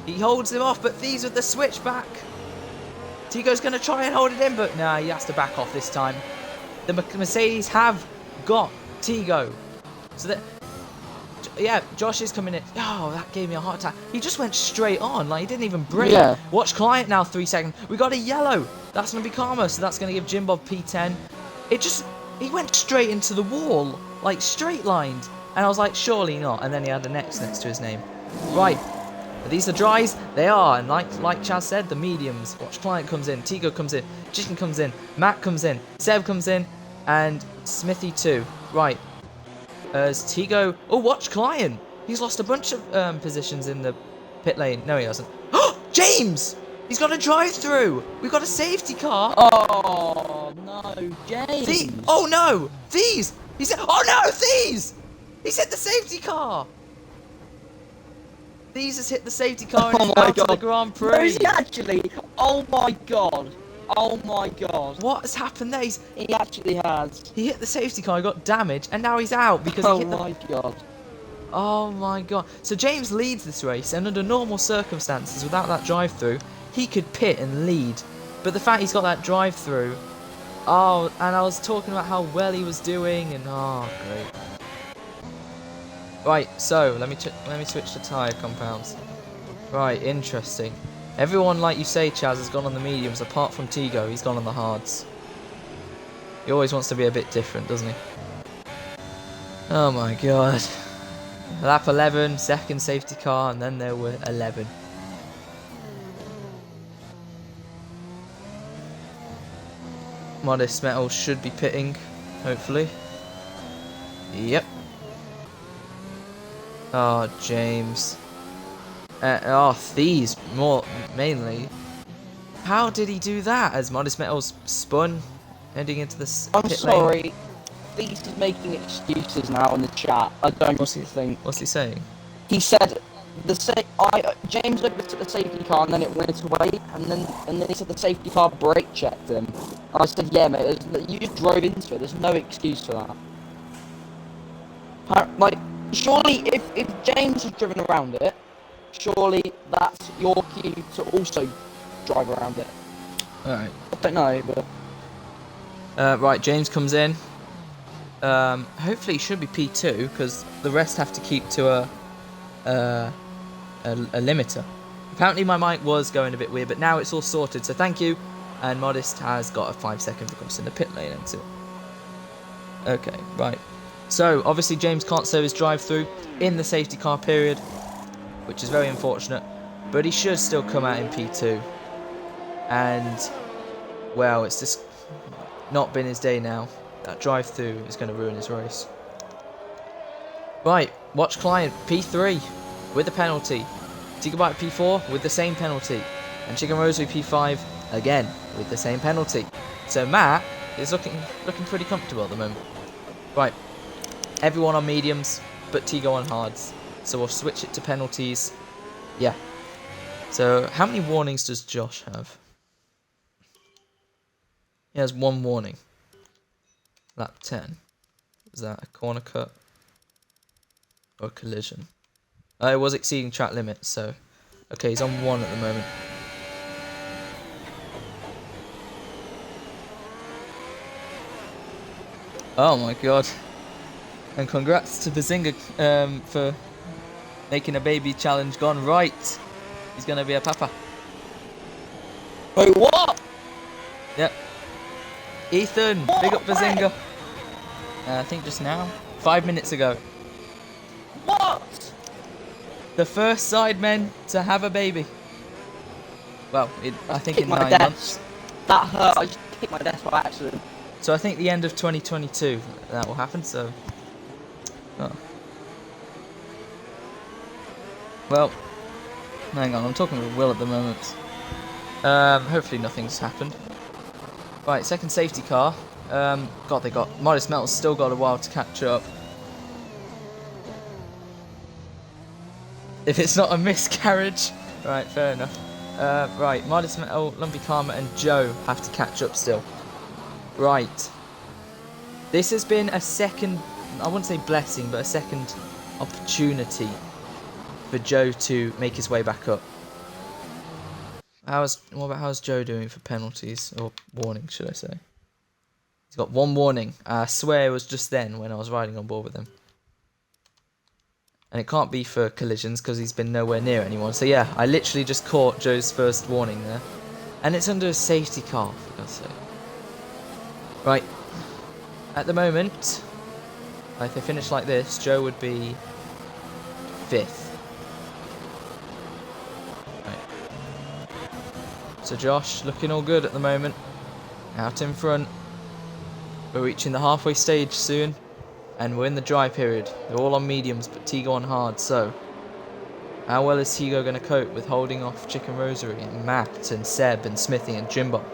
He holds him off, but Thieves with the switch back. Tigo's going to try and hold it in, but nah, he has to back off this time. The Mercedes have got Tigo. So that... Yeah, Josh is coming in. Oh, that gave me a heart attack. He just went straight on. He didn't even brake. Yeah. Watch Client now, 3 seconds. We got a yellow. That's going to be Karma, so that's going to give Jim Bob P10. He went straight into the wall. Straight lined. And I was like, surely not. And then he had an X next to his name. Right. Are these the dries? They are. And like Chaz said, the mediums. Watch Client comes in. Tigo comes in. Chicken comes in. Matt comes in. Seb comes in. And Smithy too. Right. As Tigo... Oh, watch Client. He's lost a bunch of positions in the pit lane. No, he hasn't. Oh, James! He's got a drive-through. We've got a safety car. Oh, no, James. Oh, no. These. Oh, no, These. He's hit the safety car. These has hit the safety car and he's out of the Grand Prix. No, is he actually? Oh, my God. Oh my God. What has happened there? He actually has. He hit the safety car, he got damaged, and now he's out because he hit the... Oh my God. Oh my God. So James leads this race, and under normal circumstances, without that drive-through, he could pit and lead. But the fact he's got that drive-through Oh, and I was talking about how well he was doing, and oh, great. Right, so let me switch to tyre compounds. Right, interesting. Everyone, like you say, Chaz, has gone on the mediums, apart from Tigo. He's gone on the hards. He always wants to be a bit different, doesn't he? Oh my god. Lap 11, second safety car, and then there were 11. Modest Metal should be pitting, hopefully. Yep. Oh, James. Thieves, mainly. How did he do that? As Modest Metal's spun, heading into the I'm pit sorry. lane. Thieves is making excuses now in the chat. I don't think. What's he saying? He said James overtook the safety car and then it went away, and then he said the safety car brake checked him. I said, yeah, mate, you just drove into it. There's no excuse for that. Like, surely if James has driven around it, surely that's your cue to also drive around it. Alright. I don't know, but right, James comes in. Hopefully it should be P2 because the rest have to keep to a limiter. Apparently my mic was going a bit weird, but now it's all sorted, so thank you. And Modest has got a 5-second for crossing the pit lane into it. Okay, right. So obviously James can't serve his drive-through in the safety car period, which is very unfortunate, but he should still come out in P2. And well, it's just not been his day now. That drive-through is going to ruin his race. Right, watch client P3 with the penalty. Gigabyte P4 with the same penalty. And Chicken Rosary P5 again with the same penalty. So Matt is looking pretty comfortable at the moment. Right, everyone on mediums, but Tigo on hards. So we'll switch it to penalties. Yeah. So how many warnings does Josh have? He has 1 warning. Lap 10. Is that a corner cut? Or a collision? It was exceeding track limits, so... Okay, he's on 1 at the moment. Oh my god. And congrats to Bazinga for making a baby challenge gone right. He's gonna be a papa. wait, what? Yep. Ethan, What? big up Bazinga. I think just now. 5 minutes ago. What? The first Sidemen to have a baby. Well, I think in 9 desk. months. That hurt. I just kicked my desk by accident. So I think the end of 2022 that will happen, so... Oh. Well, hang on, I'm talking with Will at the moment. Hopefully nothing's happened. Right, second safety car. God, they got... Modest Metal's still got a while to catch up. If it's not a miscarriage. Right, fair enough. Right, Modest Metal, Lumpy Karma and Joe have to catch up still. Right. This has been a second, I wouldn't say blessing, but a second opportunity for Joe to make his way back up. How's Joe doing for penalties? Or warning, should I say. He's got 1 warning. I swear it was just then when I was riding on board with him. And it can't be for collisions because he's been nowhere near anyone. So yeah, I literally just caught Joe's first warning there. And it's under a safety car, for God's sake. Right. At the moment, if they finish like this, Joe would be 5th. Right. So Josh, looking all good at the moment. Out in front. We're reaching the halfway stage soon. And we're in the dry period. They're all on mediums, but Tigo on hard. So, how well is Tigo going to cope with holding off Chicken Rosary and Matt and Seb and Smithy and Jimbo?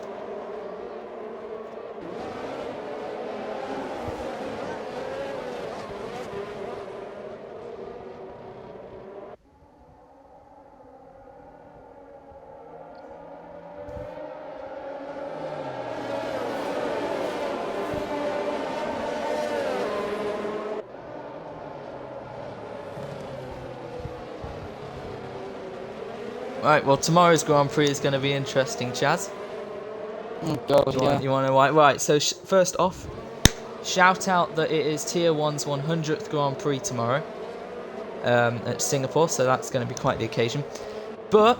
Right, well tomorrow's Grand Prix is going to be interesting, Chaz. Oh god, You want to know why? Right, so first off, shout out that it is Tier 1's 100th Grand Prix tomorrow at Singapore, so that's going to be quite the occasion. But,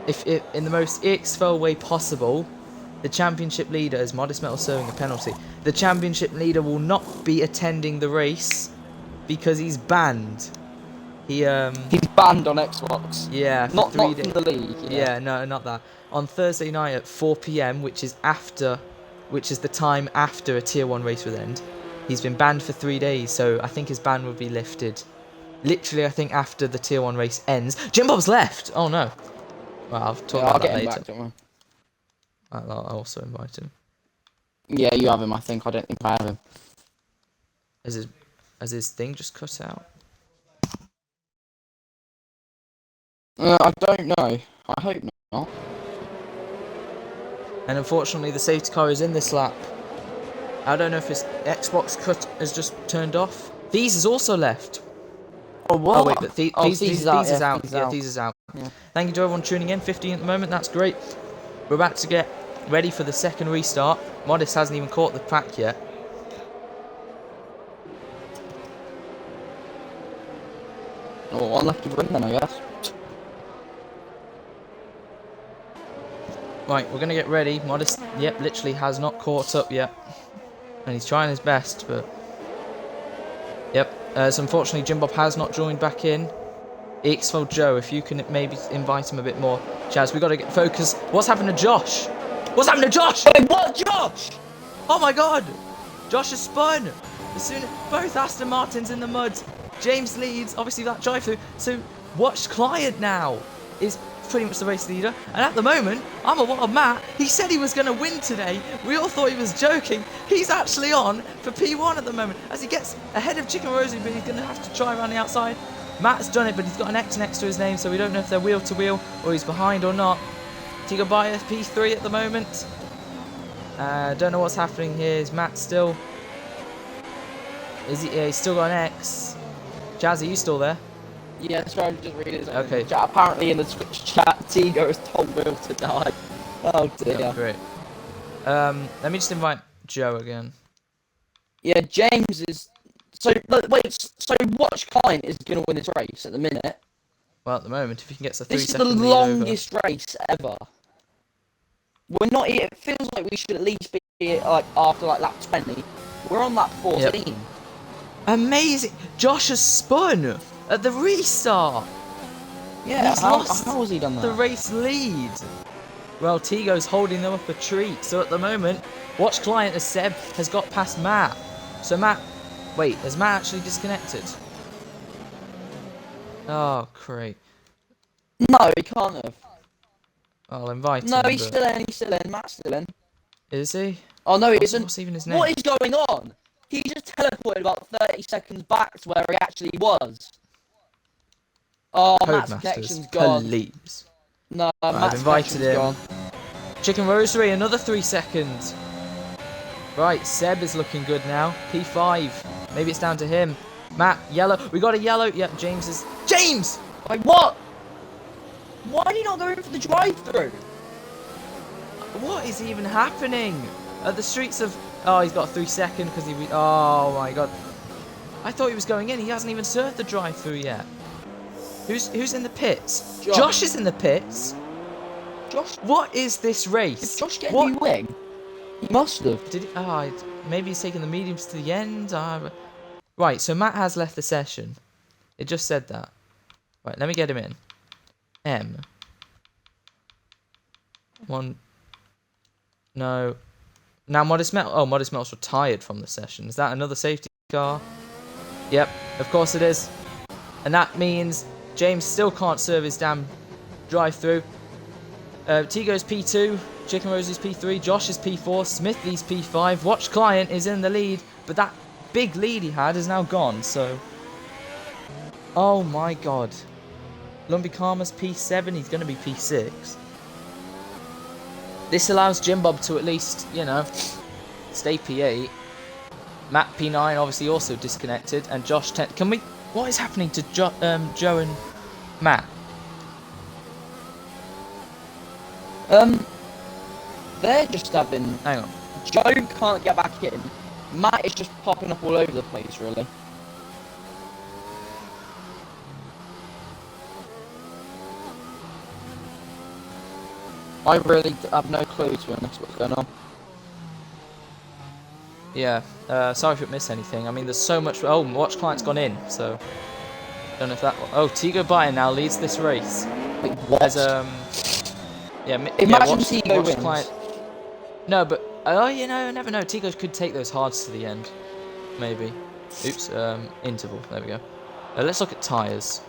if in the most EXFL way possible, the championship leader is Modest Metal serving a penalty. The championship leader will not be attending the race because he's banned. He's banned on Xbox. Yeah, not from the league. Yeah, no, not that. On Thursday night at 4 PM, which is the time after a Tier 1 race would end. He's been banned for 3 days, so I think his ban will be lifted. Literally, I think after the Tier 1 race ends. Jim Bob's left! Oh no. Well, I'll talk about that later. Back, don't worry. I'll also invite him. Yeah, you have him, I think. I don't think I have him. Has his thing just cut out? I don't know. I hope not. And unfortunately, the safety car is in this lap. I don't know if his Xbox cut has just turned off. These is also left. Oh, what? Oh, wait, but These is out. Yeah, These is out. Yeah. Thank you to everyone tuning in. 15 at the moment. That's great. We're about to get ready for the second restart. Modest hasn't even caught the pack yet. Oh, unlucky win then, I guess. Right, we're going to get ready. Modest, yep, literally has not caught up yet. And he's trying his best, but... Yep, so unfortunately Jim Bob has not joined back in. EXFL Joe, if you can maybe invite him a bit more. Chaz, we got to get focused. What's happened to Josh? What's happened to Josh? Wait, what, Josh? Oh my god! Josh has spun! As soon as both Aston Martins in the mud. James leads, obviously that drive through. So Watch Client now is pretty much the race leader. And at the moment, I'm a wild Matt. He said he was going to win today. We all thought he was joking. He's actually on for P1 at the moment. As he gets ahead of Chicken Rosie, but he's going to have to try around the outside. Matt's done it, but he's got an X next to his name, so we don't know if they're wheel to wheel or he's behind or not. Tigo Bias P3 at the moment. Don't know what's happening here. Is Matt still? Is he? Yeah, he's still got an X. Jazz, are you still there? Yeah, that's right. I'm just reading his Okay. chat. Apparently, in the Twitch chat, Tigo has told Will to die. Oh dear. Oh, great. Let me just invite Joe again. Yeah, James is. So wait. So Watch Client is going to win this race at the minute. Well, at the moment, if he can get the 3 This is the second lead longest race ever. We're not. It feels like we should at least be like after like lap 20. We're on lap 14. Yep. Amazing! Josh has spun at the restart. Yeah, He's how lost has he done that? the race lead. Well, Tigo's holding them up a treat. So at the moment, Watch Client as Seb has got past Matt. So Matt, wait, has Matt actually disconnected? Oh, great. No, he can't have. I'll invite him. No, he's still in. He's still in. Matt's still in. Is he? Oh no, he isn't. What's even his name? What is going on? He just teleported about 30 seconds back to where he actually was. Oh, Matt's connection's gone. Please. No, Right, Matt's I've invited him. gone. Chicken Rosary, another 3 seconds. Right, Seb is looking good now. P5. Maybe it's down to him. Matt, yellow. We got a yellow. Yep, James is... James! Like, what? Why are you not going for the drive-through? What is even happening? At the streets of... Oh, he's got 3 seconds because he... Oh, my God. I thought he was going in. He hasn't even served the drive-through yet. Who's in the pits? Josh is in the pits. Josh? What is this race? Did Josh get a new wing? He must have. Did he? Oh, maybe he's taking the mediums to the end. Right, so Matt has left the session. It just said that. Right, let me get him in. M. One. No. Now Modest Metal. Oh, Modest Metal's retired from the session. Is that another safety car? Yep, of course it is. And that means James still can't serve his damn drive-through. Tigo's P2, Chicken Rosie's P3, Josh is P4, Smithy's P5. Watch Client is in the lead, but that big lead he had is now gone, so... Oh my God. Lumpy Karma's P7, he's going to be P6. This allows Jim Bob to at least, you know, stay P8. Matt P9 obviously also disconnected, and Josh 10. Can we... What is happening to Joe and Matt? They're just having... Hang on. Joe can't get back in. Matt is just popping up all over the place, really. I really have no clue, to be honest, what's going on. Yeah, sorry if it missed anything. I mean, there's so much... Oh, watch client's gone in, so... Don't know if that... Oh, Tigo Biden now leads this race. Wait, what? As, yeah, Imagine watch, Tigo watch wins. client... No, but... Oh, you know, I never know. Tigo could take those hards to the end. Maybe. Oops, interval. There we go. Let's look at tyres.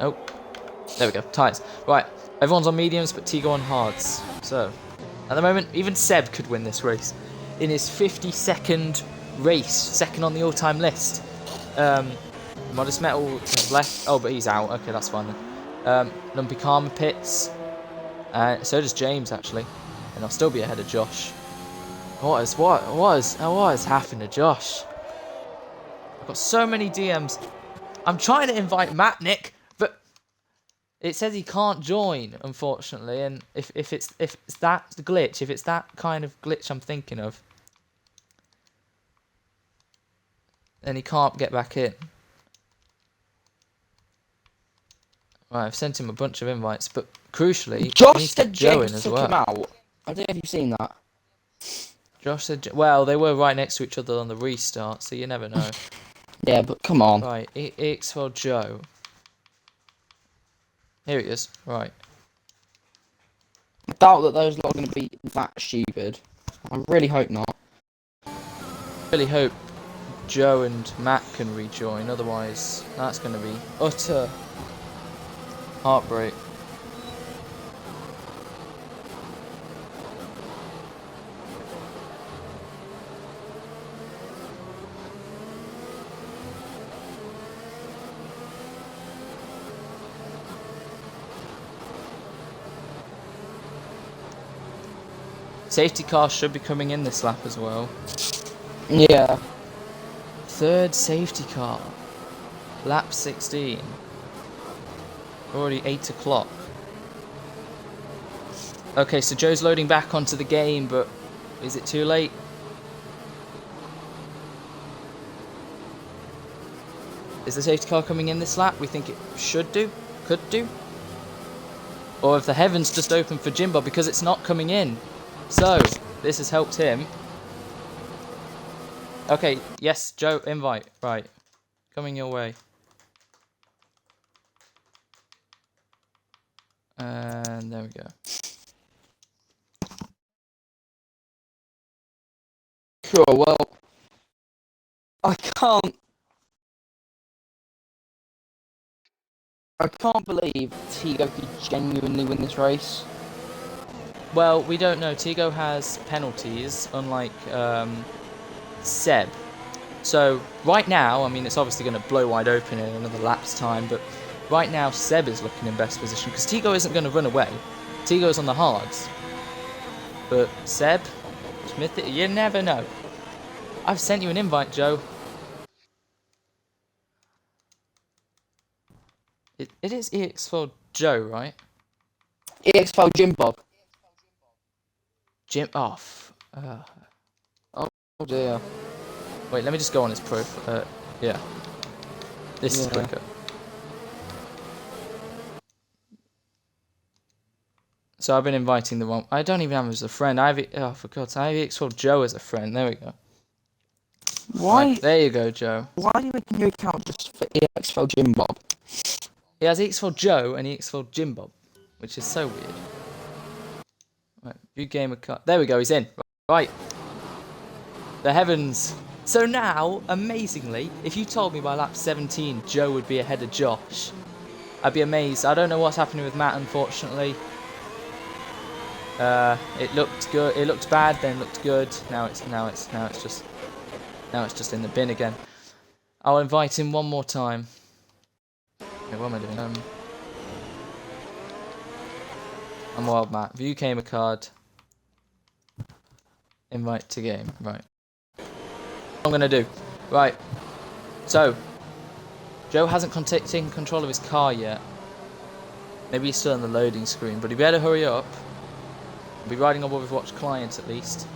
Oh. There we go, tyres. Right, everyone's on mediums, but Tigo on hards. So, at the moment, even Seb could win this race. In his 52nd race, second on the all-time list. Modest Metal is left. Oh, but he's out. Okay, that's fine then. Lumpy Karma pits. So does James, actually. And I'll still be ahead of Josh. What has happened to Josh? I've got so many DMs. I'm trying to invite Matt, Nick, but it says he can't join, unfortunately. And if it's that glitch, if it's that kind of glitch I'm thinking of, then he can't get back in. Right, I've sent him a bunch of invites, but crucially, Josh said Joe James in as took well. him out. I don't know if you've seen that. Josh said, well, they were right next to each other on the restart, so you never know. Yeah, but come on. Right, EXFL Joe. Here he is. Right. I doubt that those lot are going to be that stupid. I really hope not. Really hope Joe and Matt can rejoin, otherwise that's going to be utter heartbreak. Safety car should be coming in this lap as well. Yeah. Third safety car. Lap 16. Already 8 o'clock. Okay, so Joe's loading back onto the game, but is it too late? Is the safety car coming in this lap? We think it should do? Could do? Or if the heavens just open for Jimbo because it's not coming in. So, this has helped him. Okay, yes, Joe, invite. Right. Coming your way. And there we go. Sure, well... I can't believe Tigo could genuinely win this race. Well, we don't know. Tigo has penalties, unlike Seb. So, right now, I mean, it's obviously going to blow wide open in another lap's time, but right now, Seb is looking in best position, because Tigo isn't going to run away. Tigo's on the hards. But Seb, Smith, you never know. I've sent you an invite, Joe. It is EXFL Joe, right? EXFL Jimbo. Jim off. Oh dear. Wait, let me just go on his profile. Yeah. This is quicker. So I've been inviting the wrong... I don't even have him as a friend. Oh, for God's sake. I have EXFL Joe as a friend. There we go. Why? Right, there you go, Joe. Why are you making your account just for EXFL Jimbo? He has EXFL Joe and EXFL Jimbo, which is so weird. Right, view gamer cut. There we go, he's in. Right. The heavens. So now, amazingly, if you told me by lap 17 Joe would be ahead of Josh, I'd be amazed. I don't know what's happening with Matt, unfortunately. It looked good. It looked bad, then looked good. Now it's just in the bin again. I'll invite him one more time. Okay, what am I doing? I'm wild, Matt. View gamer card. Invite to game. Right. What I'm gonna do. Right. So, Joe hasn't taken control of his car yet. Maybe he's still on the loading screen, but he better hurry up. I'll be riding on board with Watch Client at least.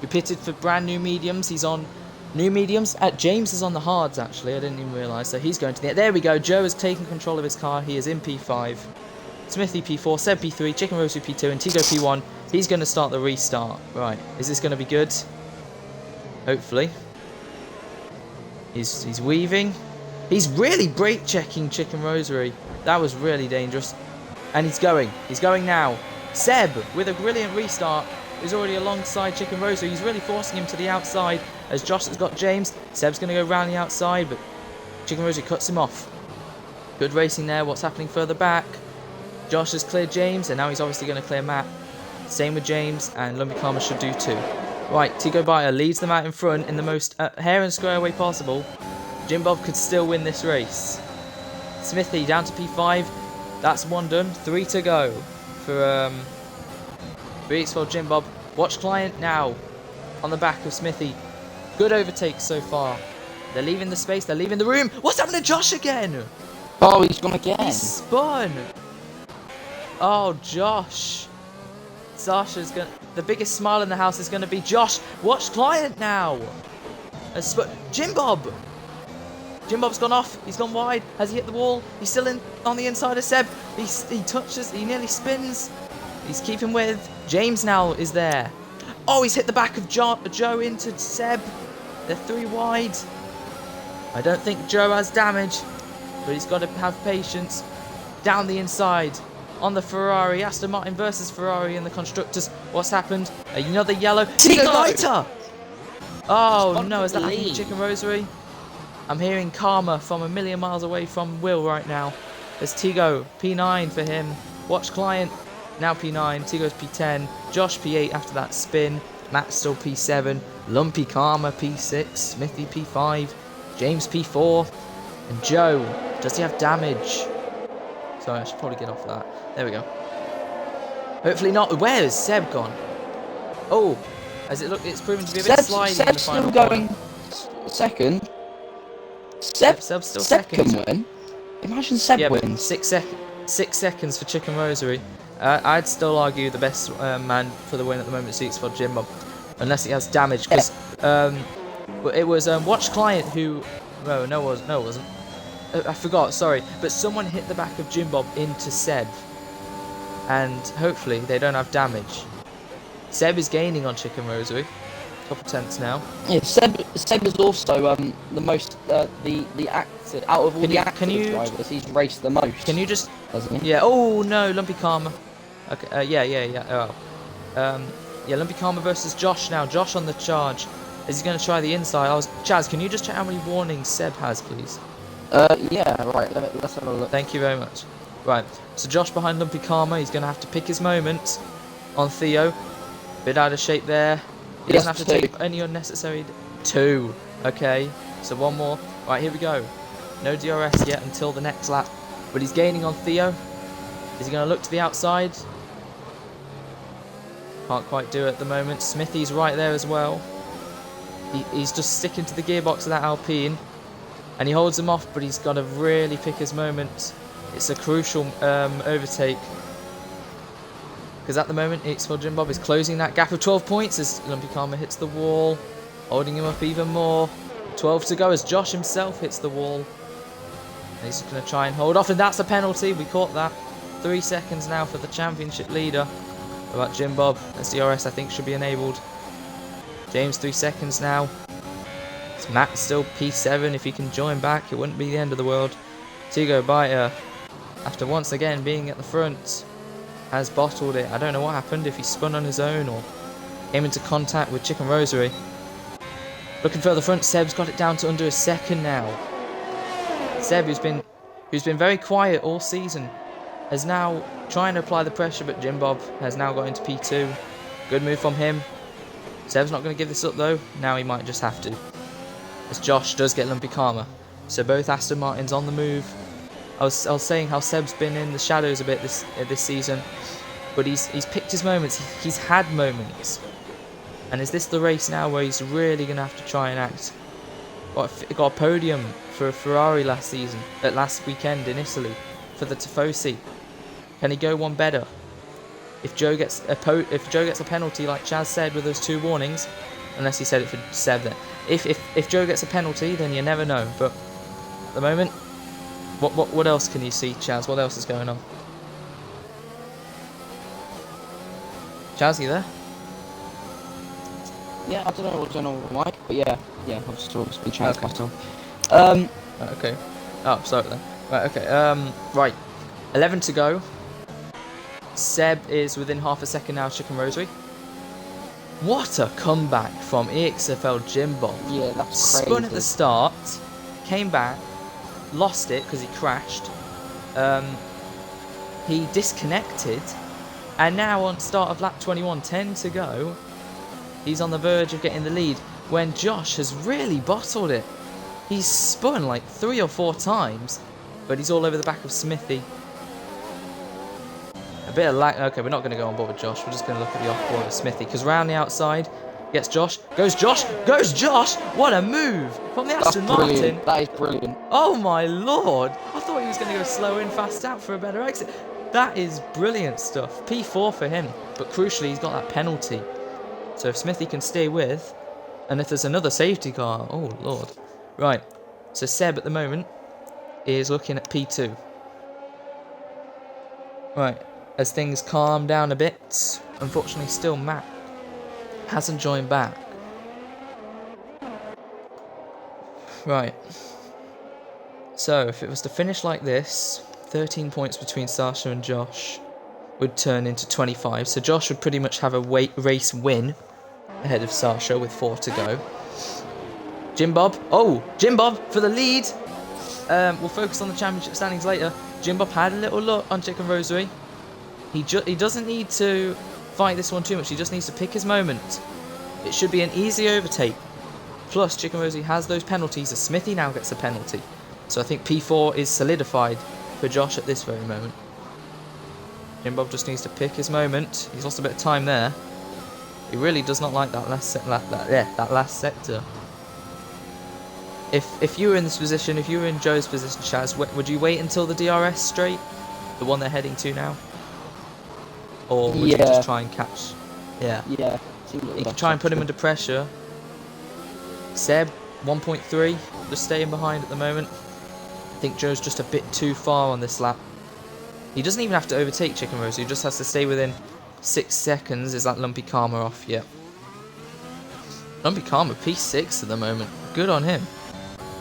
We pitted for brand new mediums. He's on new mediums. James is on the hards actually. I didn't even realise. So he's going to the end. There we go. Joe has taken control of his car. He is in P5. Smithy P4, Seb P3, Chicken Rosary P2, and Tigo P1. He's going to start the restart. Right. Is this going to be good? Hopefully. He's weaving. He's really brake checking Chicken Rosary. That was really dangerous. And he's going. He's going now. Seb, with a brilliant restart, is already alongside Chicken Rosary. He's really forcing him to the outside as Josh has got James. Seb's going to go round the outside, but Chicken Rosary cuts him off. Good racing there. What's happening further back? Josh has cleared James, and now he's obviously going to clear Matt. Same with James, and Lumpy Karma should do too. Right, Tigo Biter leads them out in front in the most hair and square way possible. Jim Bob could still win this race. Smithy down to P5. That's one done. 3 to go for EXFL Jim Bob. Watch Client now on the back of Smithy. Good overtakes so far. They're leaving the space. They're leaving the room. What's happened to Josh again? Oh, he's gone again. He spun. Oh, Josh. Sasha's going to... The biggest smile in the house is going to be Josh. Watch Client now. Jim Bob. Jim Bob's gone off. He's gone wide. Has he hit the wall? He's still in on the inside of Seb. He touches. He nearly spins. He's keeping with. James now is there. Oh, he's hit the back of Joe into Seb. They're 3 wide. I don't think Joe has damage, but he's got to have patience. Down the inside. On the Ferrari. Aston Martin versus Ferrari in the Constructors. What's happened? Another yellow. Tigo Biter! Oh no, is that happening to Chicken Rosary? I'm hearing Karma from a million miles away from Will right now. There's Tigo, P9 for him. Watch Client, now P9. Tigo's P10. Josh P8 after that spin. Matt still P7. Lumpy Karma P6. Smithy P5. James P4. And Joe, does he have damage? Sorry, I should probably get off that. There we go. Hopefully not. Where is Seb gone? Oh, as it look, it's proven to be a bit sliding in the final still going second. Seb's still second. Can win. Imagine Seb wins. 6 seconds for Chicken Rosary. I'd still argue the best man for the win at the moment is EXFL Jim Bob, unless he has damage. Because it was Watch Client who. No, it wasn't. I forgot. Sorry, but someone hit the back of Jim Bob into Seb, and hopefully they don't have damage. Seb is gaining on Chicken Rosary. Couple tenths now. Yeah, Seb is also the most the active out of all the active drivers. He's raced the most. Can you just? Doesn't he? Yeah. Oh no, Lumpy Karma. Okay. Yeah. Yeah, Lumpy Karma versus Josh now. Josh on the charge. Is he going to try the inside? Chaz, can you just check how many warnings Seb has, please? Yeah. Right. Let's have a look. Thank you very much. Right. So Josh behind Lumpy Karma. He's going to have to pick his moment on Theo. Bit out of shape there. He doesn't have to take any unnecessary... 2. Okay, so one more. Right, here we go. No DRS yet until the next lap. But he's gaining on Theo. Is he going to look to the outside? Can't quite do it at the moment. Smithy's right there as well. He's just sticking to the gearbox of that Alpine. And he holds him off, but he's got to really pick his moment. It's a crucial overtake. Because at the moment, EXFL Jim Bob is closing that gap of 12 points as Lumpy Karma hits the wall, holding him up even more. 12 to go as Josh himself hits the wall. And he's just going to try and hold off, and that's a penalty. We caught that. 3 seconds now for the championship leader. About Jim Bob. SDRS, I think, should be enabled. James, 3 seconds now. It's Matt still P7. If he can join back, it wouldn't be the end of the world. Tigo Biter, after once again being at the front, has bottled it. I don't know what happened, if he spun on his own or came into contact with Chicken Rosary. Looking further front, Seb's got it down to under a second now. Seb, who's been very quiet all season, is now trying to apply the pressure, but Jim Bob has now got into P2. Good move from him. Seb's not going to give this up though. Now he might just have to, as Josh does get Lumpy Karma. So both Aston Martins on the move. I was saying how Seb's been in the shadows a bit this season, but he's picked his moments. He's had moments, and is this the race now where he's really going to have to try and act? Got a podium for a Ferrari last weekend in Italy for the Tifosi. Can he go one better? if Joe gets a penalty, like Chaz said with those 2 warnings, unless he said it for Seb then. If Joe gets a penalty, then you never know. But at the moment, what else can you see, Chaz? What else is going on? Chaz, you there? Yeah, I don't know what's going on with Mike, but yeah, I've just obviously changed myself. Okay. Oh, sorry then. Right, okay. Right. 11 to go. Seb is within half a second now, Chicken Rosary. What a comeback from EXFL Jim Bob. Yeah, that's crazy. Spun at the start, came back, lost it because he crashed. He disconnected, and now on start of lap 21, 10 to go, he's on the verge of getting the lead when Josh has really bottled it. He's spun like 3 or 4 times, but he's all over the back of Smithy. A bit of lag. Okay, we're not going to go on board with Josh. We're just going to look at the off-board of Smithy, because round the outside gets Josh. Goes Josh! Goes Josh! What a move from the Aston Martin. That is brilliant. Oh my lord! I thought he was going to go slow in, fast out for a better exit. That is brilliant stuff. P4 for him, but crucially he's got that penalty. So if Smithy can stay with, and if there's another safety car, oh lord. Right, so Seb at the moment is looking at P2. Right, as things calm down a bit, unfortunately still Matt hasn't joined back. Right, so if it was to finish like this, 13 points between Sasha and Josh would turn into 25, so Josh would pretty much have a race win ahead of Sasha with 4 to go. Jim Bob for the lead. We'll focus on the championship standings later. Jim Bob had a little look on Chicken Rosary. He doesn't need to fight this one too much. He just needs to pick his moment. It should be an easy overtake. Plus, Chicken Rosary has those penalties, as Smithy now gets a penalty. So I think P4 is solidified for Josh at this very moment. Jim Bob just needs to pick his moment. He's lost a bit of time there. He really does not like that last sector. If you were in this position, if you were in Joe's position, Chaz, would you wait until the DRS straight, the one they're heading to now, or would you just try and catch? Yeah. You can try and put him under pressure. Seb 1.3, just staying behind at the moment. I think Joe's just a bit too far on this lap. He doesn't even have to overtake Chicken Rose. He just has to stay within 6 seconds. Is that Lumpy Karma off? Yeah. Lumpy Karma P6 at the moment. Good on him.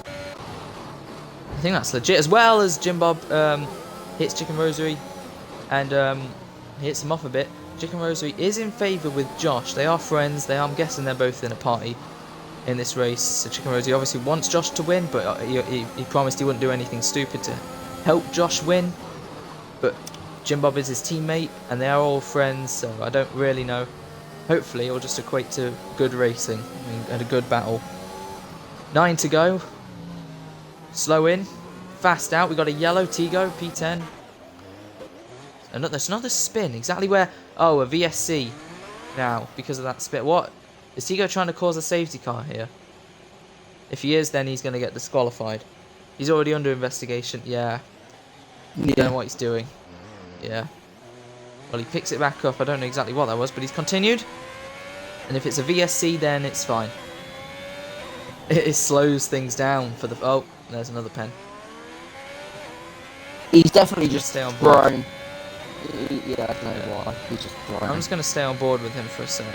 I think that's legit, as well as Jim Bob hits Chicken Rosary and hits him off a bit. Chicken Rosary is in favour with Josh. They are friends. I'm guessing they're both in a party in this race. So Chicken Rosary obviously wants Josh to win, but he promised he wouldn't do anything stupid to help Josh win. But Jim Bob is his teammate, and they are all friends, so I don't really know. Hopefully, it'll just equate to good racing and a good battle. 9 to go. Slow in, fast out. We got a yellow Tigo P10. There's another spin. Exactly where? Oh, a VSC. Now, because of that spin. What? Is Tigo trying to cause a safety car here? If he is, then he's going to get disqualified. He's already under investigation. Yeah. Don't know what he's doing. Yeah. Well, he picks it back up. I don't know exactly what that was, but he's continued. And if it's a VSC, then it's fine. It slows things down for the... Oh, there's another pen. He's definitely just stay on board. thrown. Yeah, I don't know why. He's just thrown. I'm just going to stay on board with him for a sec.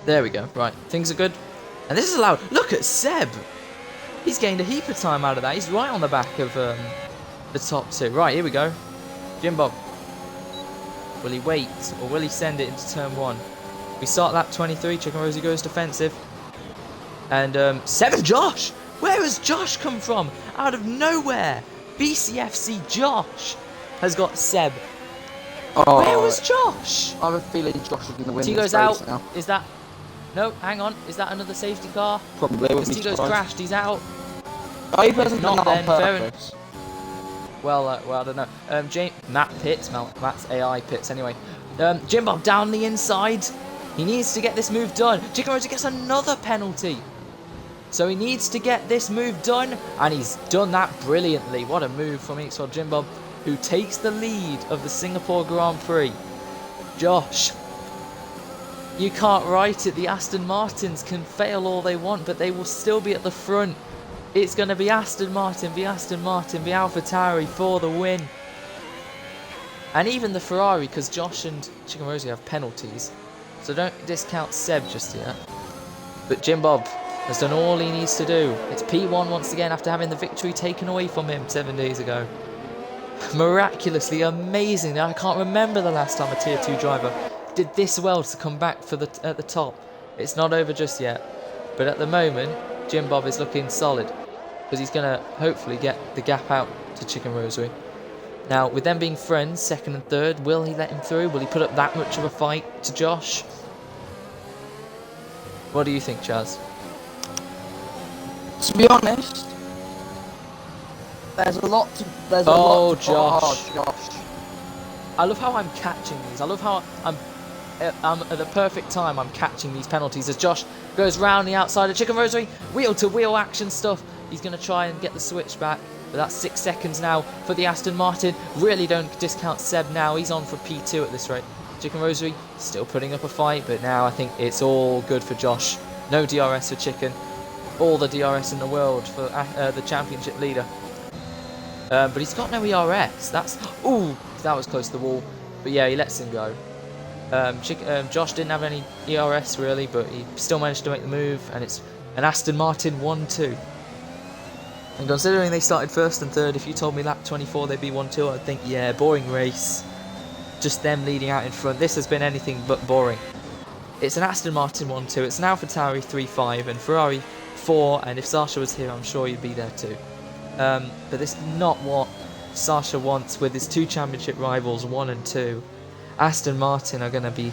There we go. Right, things are good. And this is allowed. Look at Seb! He's gained a heap of time out of that. He's right on the back of the top two. Right, here we go. Jim Bob. Will he wait, or will he send it into turn 1? We start lap 23. Chicken Rosie goes defensive. And Seb and Josh! Where has Josh come from? Out of nowhere! BCFC Josh has got Seb. Oh, where was Josh? I have a feeling Josh is going to win. Tigo's out. Now. Is that... No, hang on. Is that another safety car? Probably. Because Tigo's crashed. He's out. Oh, he wasn't not then. Fair well, I don't know. Matt Pitts. Matt's AI Pitts. Anyway, Jim Bob down the inside. He needs to get this move done. Chicken Rosie gets another penalty. So he needs to get this move done, and he's done that brilliantly. What a move from EXFL Jim Bob, who takes the lead of the Singapore Grand Prix. Josh, you can't write it. The Aston Martins can fail all they want, but they will still be at the front. It's going to be Aston Martin v AlphaTauri for the win. And even the Ferrari, because Josh and Chicken Rosie have penalties. So don't discount Seb just yet. But Jim Bob has done all he needs to do. It's P1 once again after having the victory taken away from him 7 days ago. Miraculously, amazingly, I can't remember the last time a Tier 2 driver did this well to come back at the top. It's not over just yet. But at the moment, Jim Bob is looking solid. Because he's going to hopefully get the gap out to Chicken Rosary. Now, with them being friends, second and third, will he let him through? Will he put up that much of a fight to Josh? What do you think, Chaz? To be honest, there's a lot to... Josh. I love how I'm catching these. I love how I'm at the perfect time I'm catching these penalties as Josh goes round the outside of Chicken Rosary. Wheel-to-wheel action stuff. He's going to try and get the switch back. But that's 6 seconds now for the Aston Martin. Really don't discount Seb now. He's on for P2 at this rate. Chicken Rosary still putting up a fight, but now I think it's all good for Josh. No DRS for Chicken. All the DRS in the world for the championship leader. But he's got no ERS. Ooh, that was close to the wall. But yeah, he lets him go. Josh didn't have any ERS really, but he still managed to make the move, and it's an Aston Martin 1-2. And considering they started first and third, if you told me lap 24 they'd be 1-2, I'd think, yeah, boring race. Just them leading out in front. This has been anything but boring. It's an Aston Martin 1-2. It's an AlphaTauri 3-5 and Ferrari 4. And if Sasha was here, I'm sure you'd be there too. But this is not what Sasha wants with his 2 championship rivals, 1 and 2. Aston Martin are going to be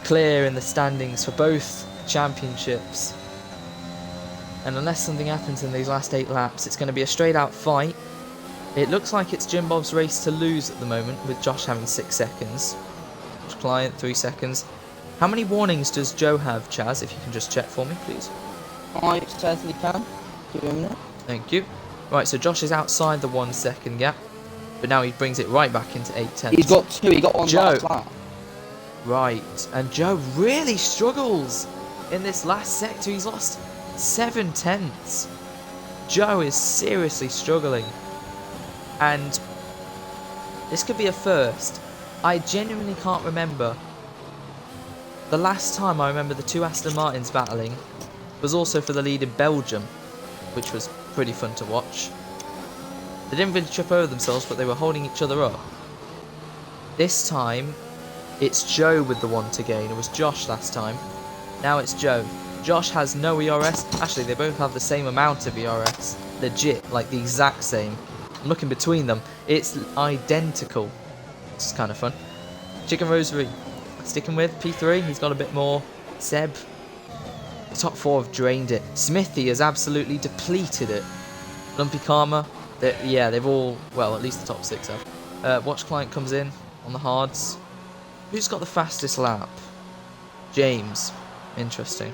clear in the standings for both championships. And unless something happens in these last 8 laps, it's going to be a straight out fight. It looks like it's Jim Bob's race to lose at the moment, with Josh having 6 seconds. Josh Client, 3 seconds. How many warnings does Joe have, Chaz, if you can just check for me, please? I certainly can. Give him a minute. Thank you. Right, so Josh is outside the 1 second gap, but now he brings it right back into 8 tenths. He's got 2, he got 1 last lap. Right, and Joe really struggles in this last sector. He's lost 7 tenths. Joe is seriously struggling. And this could be a first. I genuinely can't remember. The last time I remember the 2 Aston Martins battling was also for the lead in Belgium, which was pretty fun to watch. They didn't really trip over themselves, but they were holding each other up. This time, it's Joe with the 1 to gain. It was Josh last time. Now it's Joe. Josh has no ERS. Actually, they both have the same amount of ERS. Legit, like the exact same. I'm looking between them. It's identical. This is kind of fun. Chicken Rosary sticking with P3. He's got a bit more. Seb. The top 4 have drained it. Smithy has absolutely depleted it. Lumpy Karma. They've all, well, at least the top 6 have. Watch Client comes in on the hards. Who's got the fastest lap? James. Interesting.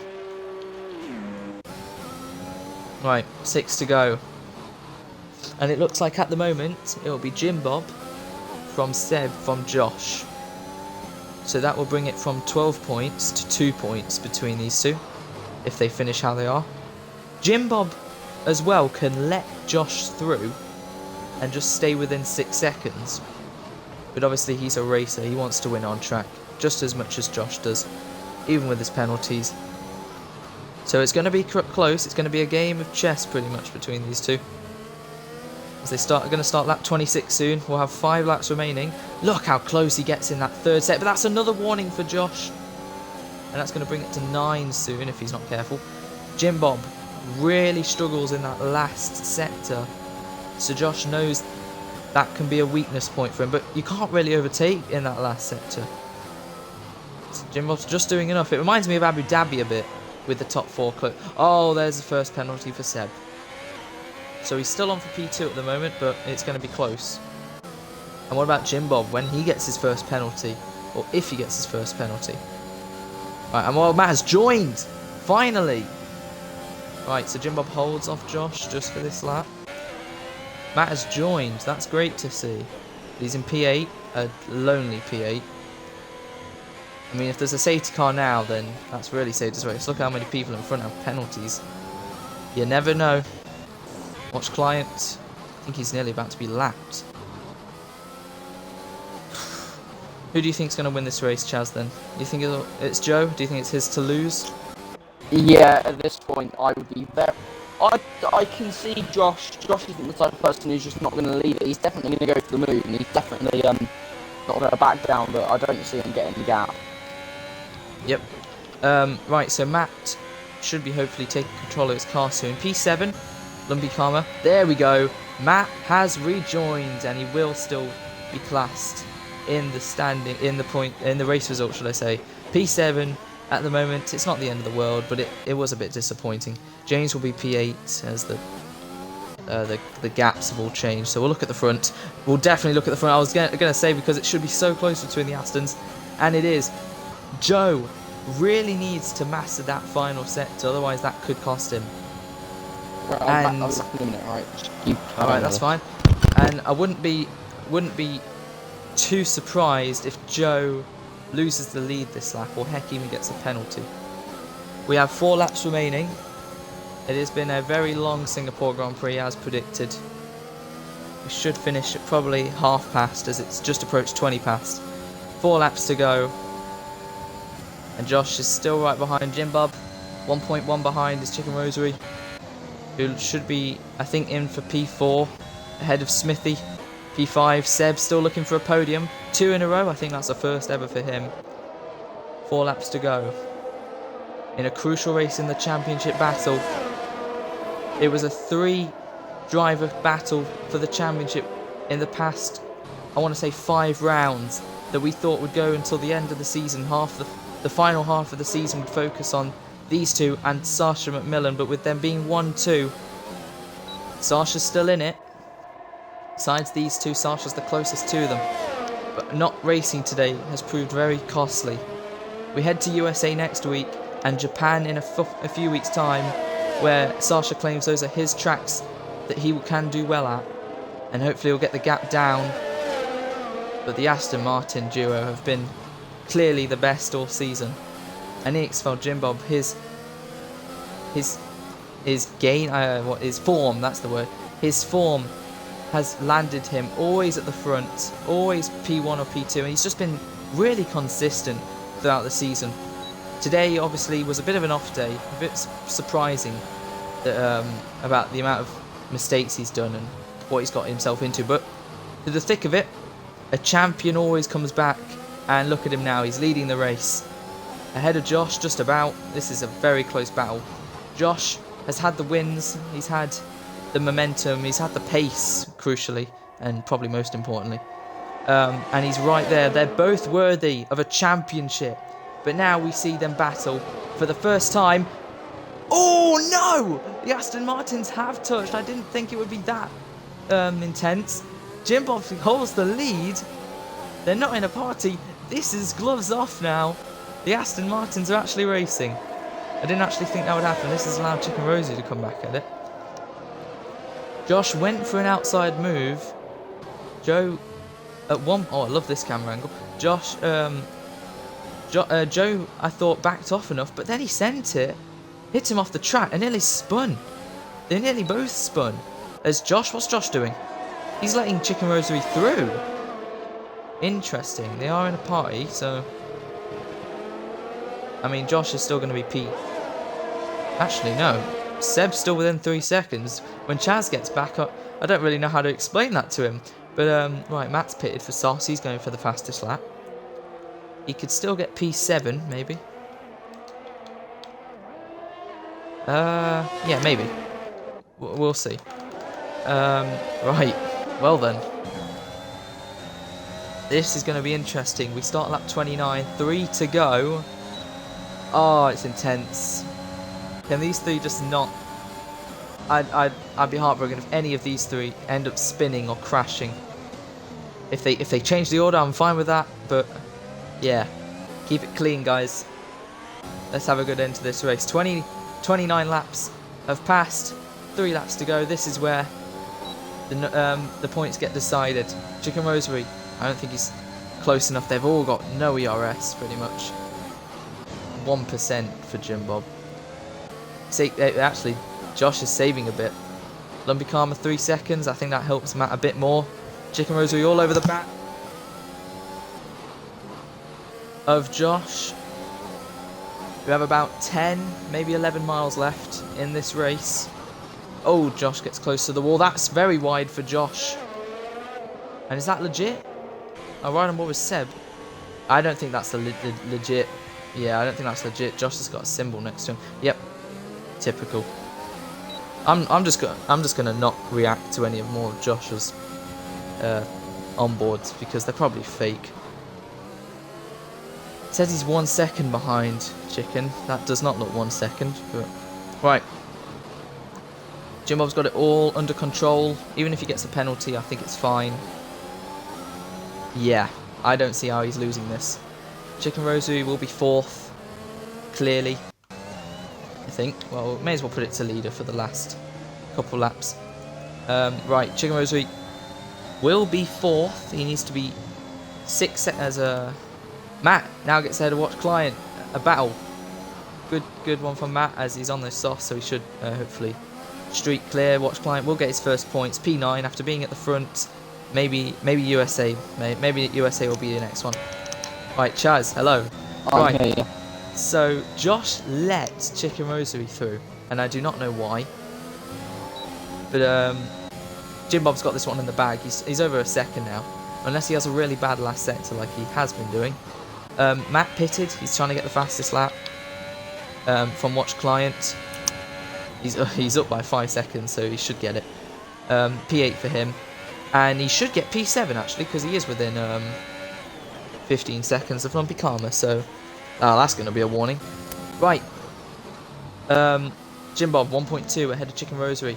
Right, 6 to go. And it looks like at the moment it will be Jim Bob from Seb from Josh. So that will bring it from 12 points to 2 points between these two, if they finish how they are. Jim Bob as well can let Josh through and just stay within 6 seconds. But obviously he's a racer, he wants to win on track just as much as Josh does, even with his penalties. So it's going to be close. It's going to be a game of chess pretty much between these two. As they are going to start lap 26 soon. We'll have 5 laps remaining. Look how close he gets in that 3rd set. But that's another warning for Josh. And that's going to bring it to 9 soon if he's not careful. Jim Bob really struggles in that last sector. So Josh knows that can be a weakness point for him. But you can't really overtake in that last sector. So Jim Bob's just doing enough. It reminds me of Abu Dhabi a bit. With the top 4 close. Oh, there's the first penalty for Seb. So he's still on for P2 at the moment, but it's going to be close. And what about Jim Bob when he gets his first penalty? Or if he gets his first penalty? Right, and well, Matt has joined! Finally! Right, so Jim Bob holds off Josh just for this lap. Matt has joined. That's great to see. He's in P8, a lonely P8. I mean, if there's a safety car now, then that's really saved this race. Look how many people in front have penalties. You never know. Watch Client. I think he's nearly about to be lapped. Who do you think's going to win this race, Chaz, then? Do you think it's Joe? Do you think it's his to lose? Yeah, at this point, I would be very... I can see Josh. Josh isn't the type of person who's just not going to leave it. He's definitely going to go for the move, and he's definitely not going to back down, but I don't see him getting the gap. Yep. Right, so Matt should be hopefully taking control of his car soon. P7, Lumpy Karma. There we go. Matt has rejoined, and he will still be classed in the standing, in the race result, should I say. P7 at the moment. It's not the end of the world, but it was a bit disappointing. James will be P8 as the gaps have all changed. So we'll look at the front. We'll definitely look at the front. I was going to say, because it should be so close between the Astons, and it is. Joe really needs to master that final sector, otherwise that could cost him. Right, I'll be back in a minute, alright? Alright, that's fine. And I wouldn't be too surprised if Joe loses the lead this lap, or heck, even gets a penalty. We have 4 laps remaining. It has been a very long Singapore Grand Prix, as predicted. We should finish at probably half past, as it's just approached 20 past. 4 laps to go. And Josh is still right behind Jim Bob. 1.1 behind is Chicken Rosary, who should be, I think, in for P4, ahead of Smithy. P5, Seb still looking for a podium. 2 in a row, I think that's the first ever for him. 4 laps to go. In a crucial race in the championship battle. It was a 3-driver battle for the championship in the past, I want to say 5 rounds, that we thought would go until the end of the season. The final half of the season would focus on these two and Sasha McMillan, but with them being 1-2, Sasha's still in it. Besides these two, Sasha's the closest to them. But not racing today has proved very costly. We head to USA next week and Japan in a few weeks' time, where Sasha claims those are his tracks that he can do well at, and hopefully he'll get the gap down. But the Aston Martin duo have been clearly the best all season. And EXFL Jim Bob, his form, that's the word. His form has landed him always at the front, always P1 or P2, and he's just been really consistent throughout the season. Today obviously was a bit of an off day, a bit surprising that, about the amount of mistakes he's done and what he's got himself into, but to the thick of it, a champion always comes back, and look at him now, he's leading the race. Ahead of Josh, just about. This is a very close battle. Josh has had the wins, he's had the momentum, he's had the pace, crucially, and probably most importantly. And he's right there. They're both worthy of a championship. But now we see them battle for the first time. Oh no! The Aston Martins have touched. I didn't think it would be that intense. Jim Bob holds the lead. They're not in a party. This is gloves off now. The Aston Martins are actually racing. I didn't actually think that would happen. This has allowed Chicken Rosie to come back at it. Josh went for an outside move. Joe, at one... Oh, I love this camera angle. Josh, Joe, I thought, backed off enough, but then he sent it. Hit him off the track and nearly spun. They nearly both spun. What's Josh doing? He's letting Chicken Rosary through. Interesting. They are in a party, so... I mean, Josh is still going to be P. Actually, no. Seb's still within 3 seconds. When Chaz gets back up, I don't really know how to explain that to him. But, right, Matt's pitted for Sauce. He's going for the fastest lap. He could still get P7, maybe. Yeah, maybe. We'll see. Right. Well then. This is going to be interesting. We start lap 29. 3 to go. Oh, it's intense. Can these three just not... I'd be heartbroken if any of these three end up spinning or crashing. If they change the order, I'm fine with that. But, yeah. Keep it clean, guys. Let's have a good end to this race. 29 laps have passed. 3 laps to go. This is where the points get decided. Chicken Rosary, I don't think he's close enough. They've all got no ERS, pretty much. 1% for Jim Bob. Actually, Josh is saving a bit. Lumpy Karma 3 seconds. I think that helps Matt a bit more. Chicken Rosary all over the back of Josh. We have about 10, maybe 11 miles left in this race. Oh, Josh gets close to the wall. That's very wide for Josh. And is that legit? Oh, right on board with Seb. I don't think that's legit. Yeah, I don't think that's legit. Josh has got a symbol next to him. Yep. Typical. I'm just gonna not react to any of more of Josh's onboards because they're probably fake. It says he's 1 second behind Chicken. That does not look 1 second, but right. Jim Bob's got it all under control. Even if he gets a penalty, I think it's fine. Yeah, I don't see how he's losing this. Chicken Rosary will be 4th, clearly. I think. Well, may as well put it to leader for the last couple laps. Right, Chicken Rosary will be 4th. He needs to be 6 as a... Matt now gets ahead of Watch Client. A battle. Good one from Matt as he's on the sauce, so he should hopefully streak clear. Watch Client will get his first points. P9 after being at the front. Maybe USA. Maybe USA will be the next one. Right, Chaz, hello. Right. Okay, yeah. So Josh let Chicken Rosary through, and I do not know why. But Jim Bob's got this one in the bag. He's over a second now, unless he has a really bad last sector like he has been doing. Matt pitted. He's trying to get the fastest lap from Watch Client. He's up by 5 seconds, so he should get it. P8 for him, and he should get P7 actually because he is within 15 seconds of Lumpy Karma. So that's going to be a warning. Right. Jim Bob 1.2 ahead of Chicken Rosary,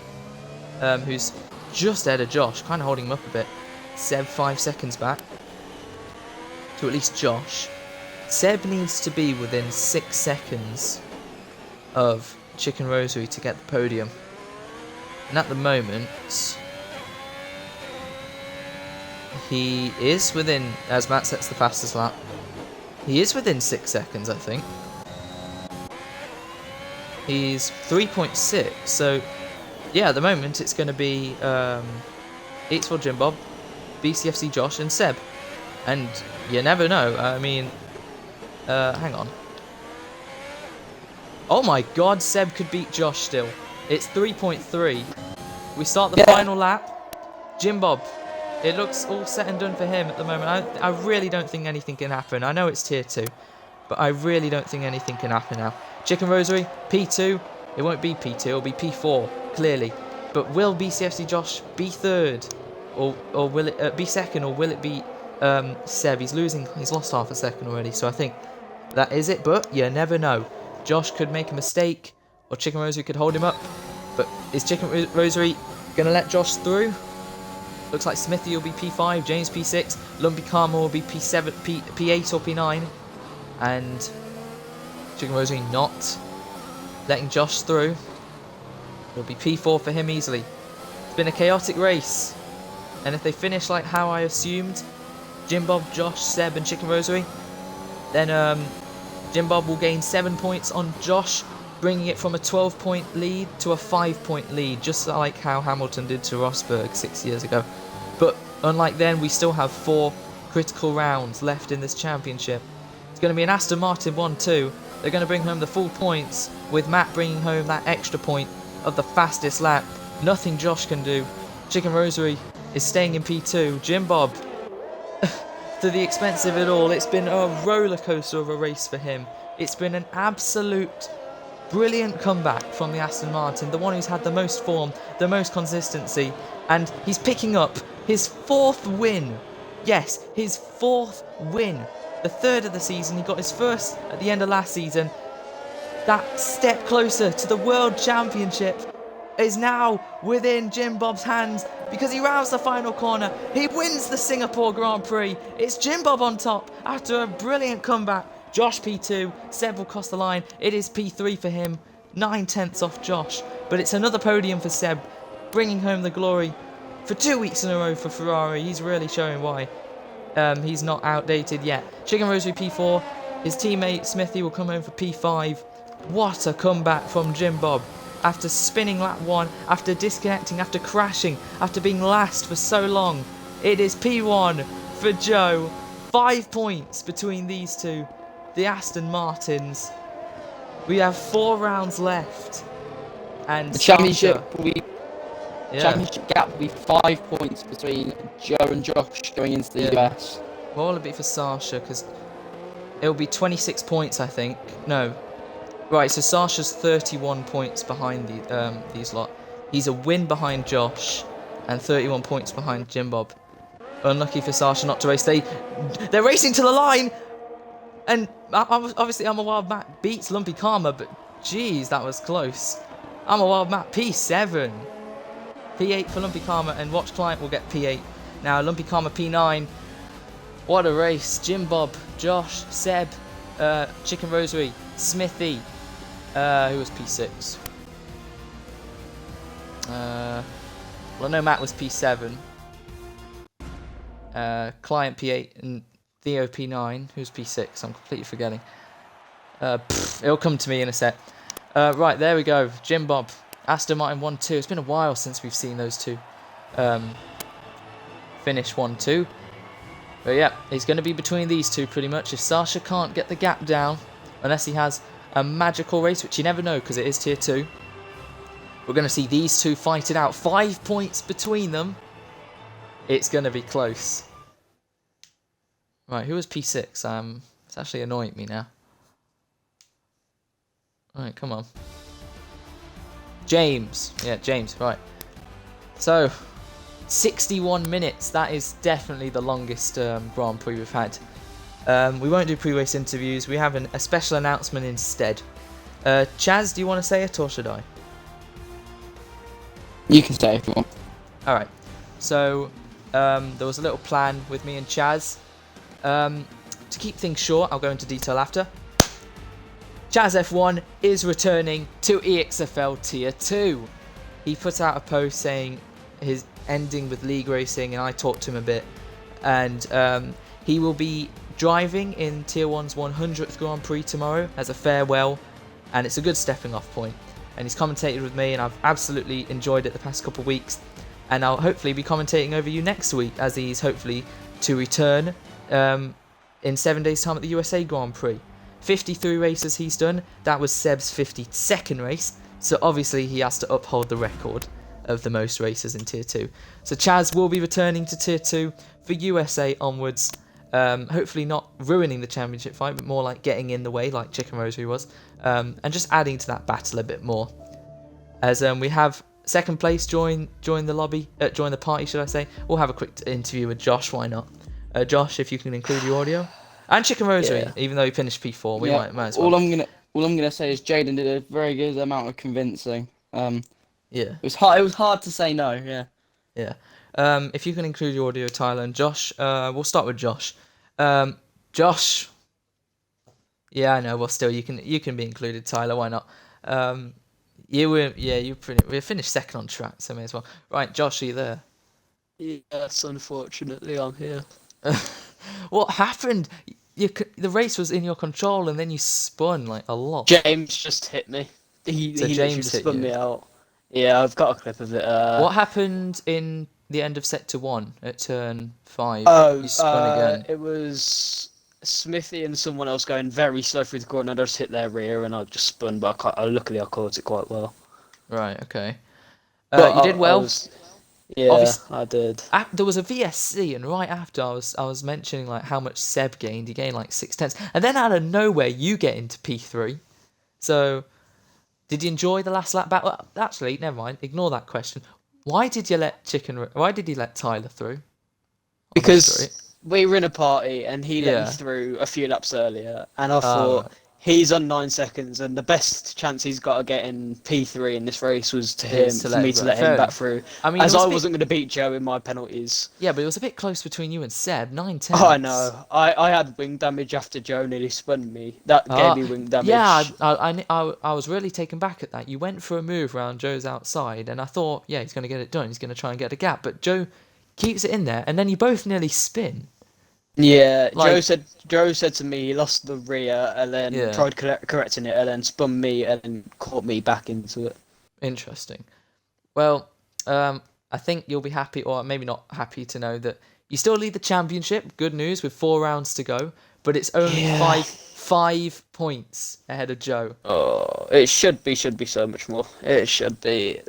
who's just ahead of Josh, kind of holding him up a bit. Seb 5 seconds back to at least Josh. Seb needs to be within 6 seconds of Chicken Rosary to get the podium. And at the moment, he is within, as Matt sets the fastest lap, he is within 6 seconds, I think. He's 3.6, so yeah, at the moment it's going to be EXFL Jim Bob, BCFC Josh, and Seb. And you never know, I mean, hang on. Oh my god, Seb could beat Josh still. It's 3.3. We start the final lap. Jim Bob, it looks all set and done for him at the moment. I really don't think anything can happen. I know it's tier 2, but I really don't think anything can happen now. Chicken Rosary, P2. It won't be P2, it'll be P4, clearly. But will BCFC Josh be 3rd? Or will it be 2nd? Or will it be Seb? He's lost half a second already, so I think that is it. But you never know. Josh could make a mistake, or Chicken Rosary could hold him up. But is Chicken Rosary going to let Josh through? Looks like Smithy will be P5, James P6, Lumpy Karma will be P7, P8 or P9. And Chicken Rosary not letting Josh through. It'll be P4 for him easily. It's been a chaotic race. And if they finish like how I assumed, Jim Bob, Josh, Seb and Chicken Rosary, then Jim Bob will gain 7 points on Josh, bringing it from a 12-point lead to a 5-point lead, just like how Hamilton did to Rosberg 6 years ago. But unlike then, we still have 4 critical rounds left in this championship. It's going to be an Aston Martin 1-2. They're going to bring home the full points, with Matt bringing home that extra point of the fastest lap. Nothing Josh can do. Chicken Rosary is staying in P2. Jim Bob, to the expense of it all, it's been a roller coaster of a race for him. It's been an absolute brilliant comeback from the Aston Martin, the one who's had the most form, the most consistency, and he's picking up his 4th win. Yes, his 4th win. The 3rd of the season. He got his 1st at the end of last season. That step closer to the World Championship is now within Jim Bob's hands because he rounds the final corner. He wins the Singapore Grand Prix. It's Jim Bob on top after a brilliant comeback. Josh P2, Seb will cross the line. It is P3 for him, 9/10 off Josh. But it's another podium for Seb, bringing home the glory for 2 weeks in a row for Ferrari. He's really showing why he's not outdated yet. Chicken Rosary P4, His teammate Smithy will come home for P5. What a comeback from Jim Bob. After spinning lap 1, after disconnecting, after crashing, after being last for so long. It is P1 for Joe. 5 points between these two. The Aston Martins. We have 4 rounds left. And The championship championship gap will be 5 points between Joe and Josh going into the US. What will it be for Sasha? Because it'll be 26 points, I think. No. Right, so Sasha's 31 points behind these lot. He's a win behind Josh and 31 points behind Jim Bob. Unlucky for Sasha not to race. They're racing to the line! And obviously I'm a Wild Matt beats Lumpy Karma, but geez, that was close. I'm a Wild Matt P7. P8 for Lumpy Karma, and Watch Client will get P8. Now Lumpy Karma P9. What a race. Jim Bob, Josh, Seb, Chicken Rosary, Smithy, who was P6? Well, no, Matt was P7. Client P8 and Theo P9, who's P6? I'm completely forgetting. It'll come to me in a sec. Right, there we go. Jim Bob, Aston Martin 1-2. It's been a while since we've seen those two finish 1-2. But yeah, it's going to be between these two pretty much. If Sasha can't get the gap down, unless he has a magical race, which you never know because it is tier 2, we're going to see these two fight it out. 5 points between them. It's going to be close. Right, who was P6? It's actually annoying me now. Right, come on. James. Yeah, James, right. So, 61 minutes. That is definitely the longest Grand Prix we've had. We won't do pre-race interviews. We have a special announcement instead. Chaz, do you want to say it or should I? You can say it if you want. Alright. So, there was a little plan with me and Chaz. To keep things short, I'll go into detail after. Chaz F1 is returning to EXFL Tier 2. He put out a post saying his ending with league racing, and I talked to him a bit. And he will be driving in Tier 1's 100th Grand Prix tomorrow as a farewell, and it's a good stepping off point. And he's commentated with me, and I've absolutely enjoyed it the past couple of weeks. And I'll hopefully be commentating over you next week, as he's hopefully to return in 7 days' time at the USA Grand Prix. 53 races he's done. That was Seb's 52nd race, so obviously he has to uphold the record of the most races in Tier 2. So Chaz will be returning to Tier 2 for USA onwards. Hopefully not ruining the championship fight, but more like getting in the way, like Chicken Rosary was, and just adding to that battle a bit more. As we have second place join the lobby, join the party, should I say? We'll have a quick interview with Josh. Why not? Josh, if you can include your audio, and Chicken Rosary, even though he finished P4, we might as well. All I'm gonna say is Jaden did a very good amount of convincing. It was hard to say no. Yeah. If you can include your audio, Tyler and Josh. We'll start with Josh. Josh. Yeah, I know. Well, still, you can be included, Tyler. Why not? We finished second on track, so may as well. Right, Josh, are you there? Yes, unfortunately, I'm here. What happened? The race was in your control, and then you spun like a lot. James just hit me. He literally just spun me out. Yeah, I've got a clip of it. What happened in the end of sector 1 at turn 5? Oh, you spun again. It was Smithy and someone else going very slow through the corner, and I just hit their rear, and I just spun, but luckily I caught it quite well. Right, okay. You did well. I did. There was a VSC, and right after I was mentioning like how much Seb gained. He gained like 6/10, and then out of nowhere you get into P3. So, did you enjoy the last lap battle? Well, actually, never mind. Ignore that question. Why did you let Tyler through? Because we were in a party, and he let me through a few laps earlier, and I thought, he's on 9 seconds, and the best chance he's got of getting P3 in this race was for me to let him back through. I mean, I wasn't going to beat Joe in my penalties. Yeah, but it was a bit close between you and Seb, 9/10. Oh, I know. I had wing damage after Joe nearly spun me. That gave me wing damage. Yeah, I was really taken back at that. You went for a move around Joe's outside, and I thought, yeah, he's going to get it done. He's going to try and get a gap, but Joe keeps it in there, and then you both nearly spin. Yeah, Like- Joe said to me he lost the rear and then Yeah. tried correcting it and then spun me and then caught me back into it. Interesting. Well, I think you'll be happy, or maybe not happy, to know that you still lead the championship. Good news, with 4 rounds to go, but it's only Yeah. five points ahead of Joe. Oh, it should be so much more. It should be.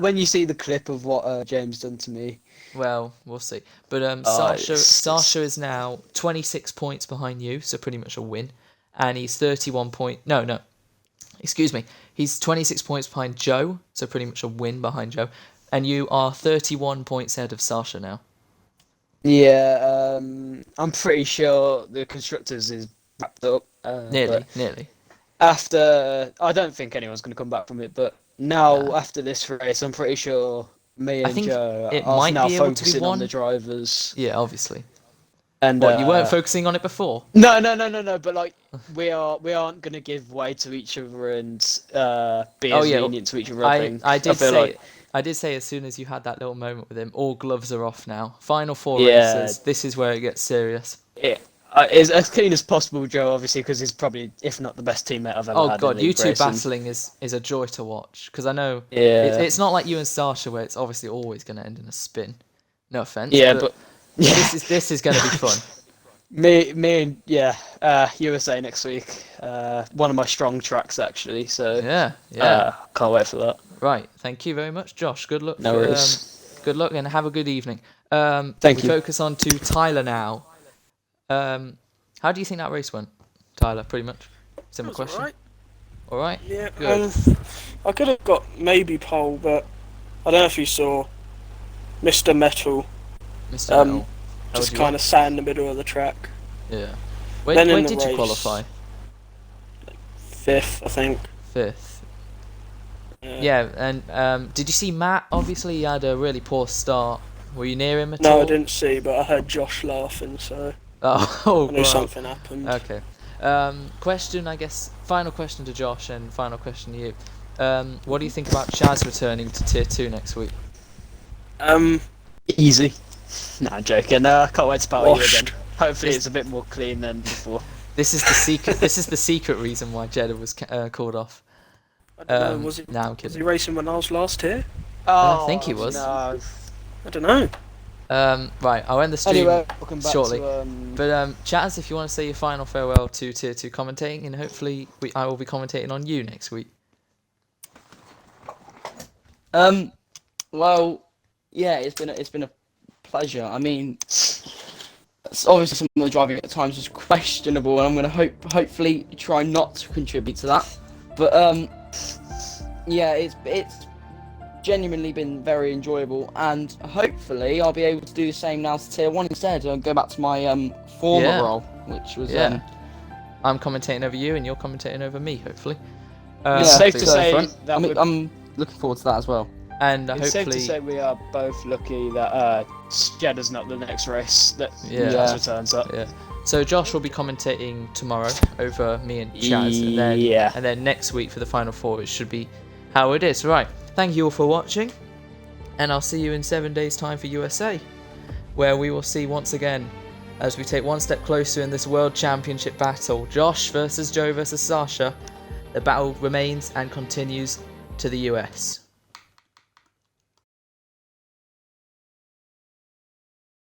When you see the clip of what James done to me. Well, we'll see. But Oh, Sasha is now 26 points behind you, so pretty much a win. And he's 31 No, excuse me. He's 26 points behind Joe, so pretty much a win behind Joe. And you are 31 points ahead of Sasha now. Yeah, I'm pretty sure the constructors is wrapped up. Nearly. After, I don't think anyone's going to come back from it, but now Nah. after this race, I'm pretty sure me I and think Joe it are might now be able to be focusing on won. the drivers. Yeah, obviously. And What, you weren't focusing on it before? No. But like, we aren't going to give way to each other and be as lenient to each other. I did feel say like, I did say as soon as you had that little moment with him, all gloves are off now. Final 4 Yeah. races. This is where it gets serious. it's as clean as possible, Joe. Obviously, because he's probably, if not the best teammate I've ever Oh had. god, in you league two racing. battling is a joy to watch, because I know Yeah. it's not like you and Sasha where it's obviously always going to end in a spin. No offense. Yeah, but yeah. this is going to be fun. Me and USA next week. One of my strong tracks actually. So Yeah. can't wait for that. Right. Thank you very much, Josh. Good luck. No worries. Good luck and have a good evening. Thank we you. focus on to Tyler now. How do you think that race went, Tyler? Pretty much similar question. Alright. All right. Yeah, Good. I could have got maybe pole, but I don't know if you saw Mr. Metal Mr. Metal. How just would you kind like? of sat in the middle of the track. Yeah. Where Then in did the you race- qualify? 5th, I think. 5th. Yeah, and did you see Matt? Obviously, he had a really poor start. Were you near him at all? No, I didn't see, but I heard Josh laughing, so Oh, I knew right. something happened. Okay. Question, I guess. Final question to Josh and final question to you. What do you think about Chaz returning to Tier 2 next week? Easy. Nah, I'm joking. I can't wait to battle you Washed. again. Hopefully, it's a bit more clean than before. This is the secret. This is the secret reason why Jeddah was called off. I don't know, was he No, I'm was kidding. he racing when I was last here? I think he was. No. I don't know. Right, I'll end the stream Anyway, welcome back shortly. to But Chaz, if you want to say your final farewell to Tier 2 commentating, and hopefully I will be commentating on you next week. Well, yeah, it's been a pleasure. I mean, it's obviously some of the driving at times was questionable, and I'm gonna hopefully try not to contribute to that. But yeah, it's genuinely been very enjoyable, and hopefully I'll be able to do the same now to Tier 1 instead, and go back to my former Yeah. role, which was Yeah. I'm commentating over you, and you're commentating over me, hopefully. It's safe to hopefully- say front. that I'm looking forward to that as well. And it's safe to hopefully, say we are both lucky that Jeddah's not the next race that Yeah. Chaz returns up. yeah. So Josh will be commentating tomorrow over me and Chaz, and then Yeah. and then next week for the final 4, it should be how it is. Right. Thank you all for watching, and I'll see you in 7 days' time for USA, where we will see once again as we take one step closer in this World Championship battle. Josh versus Joe versus Sasha. The battle remains and continues to the US.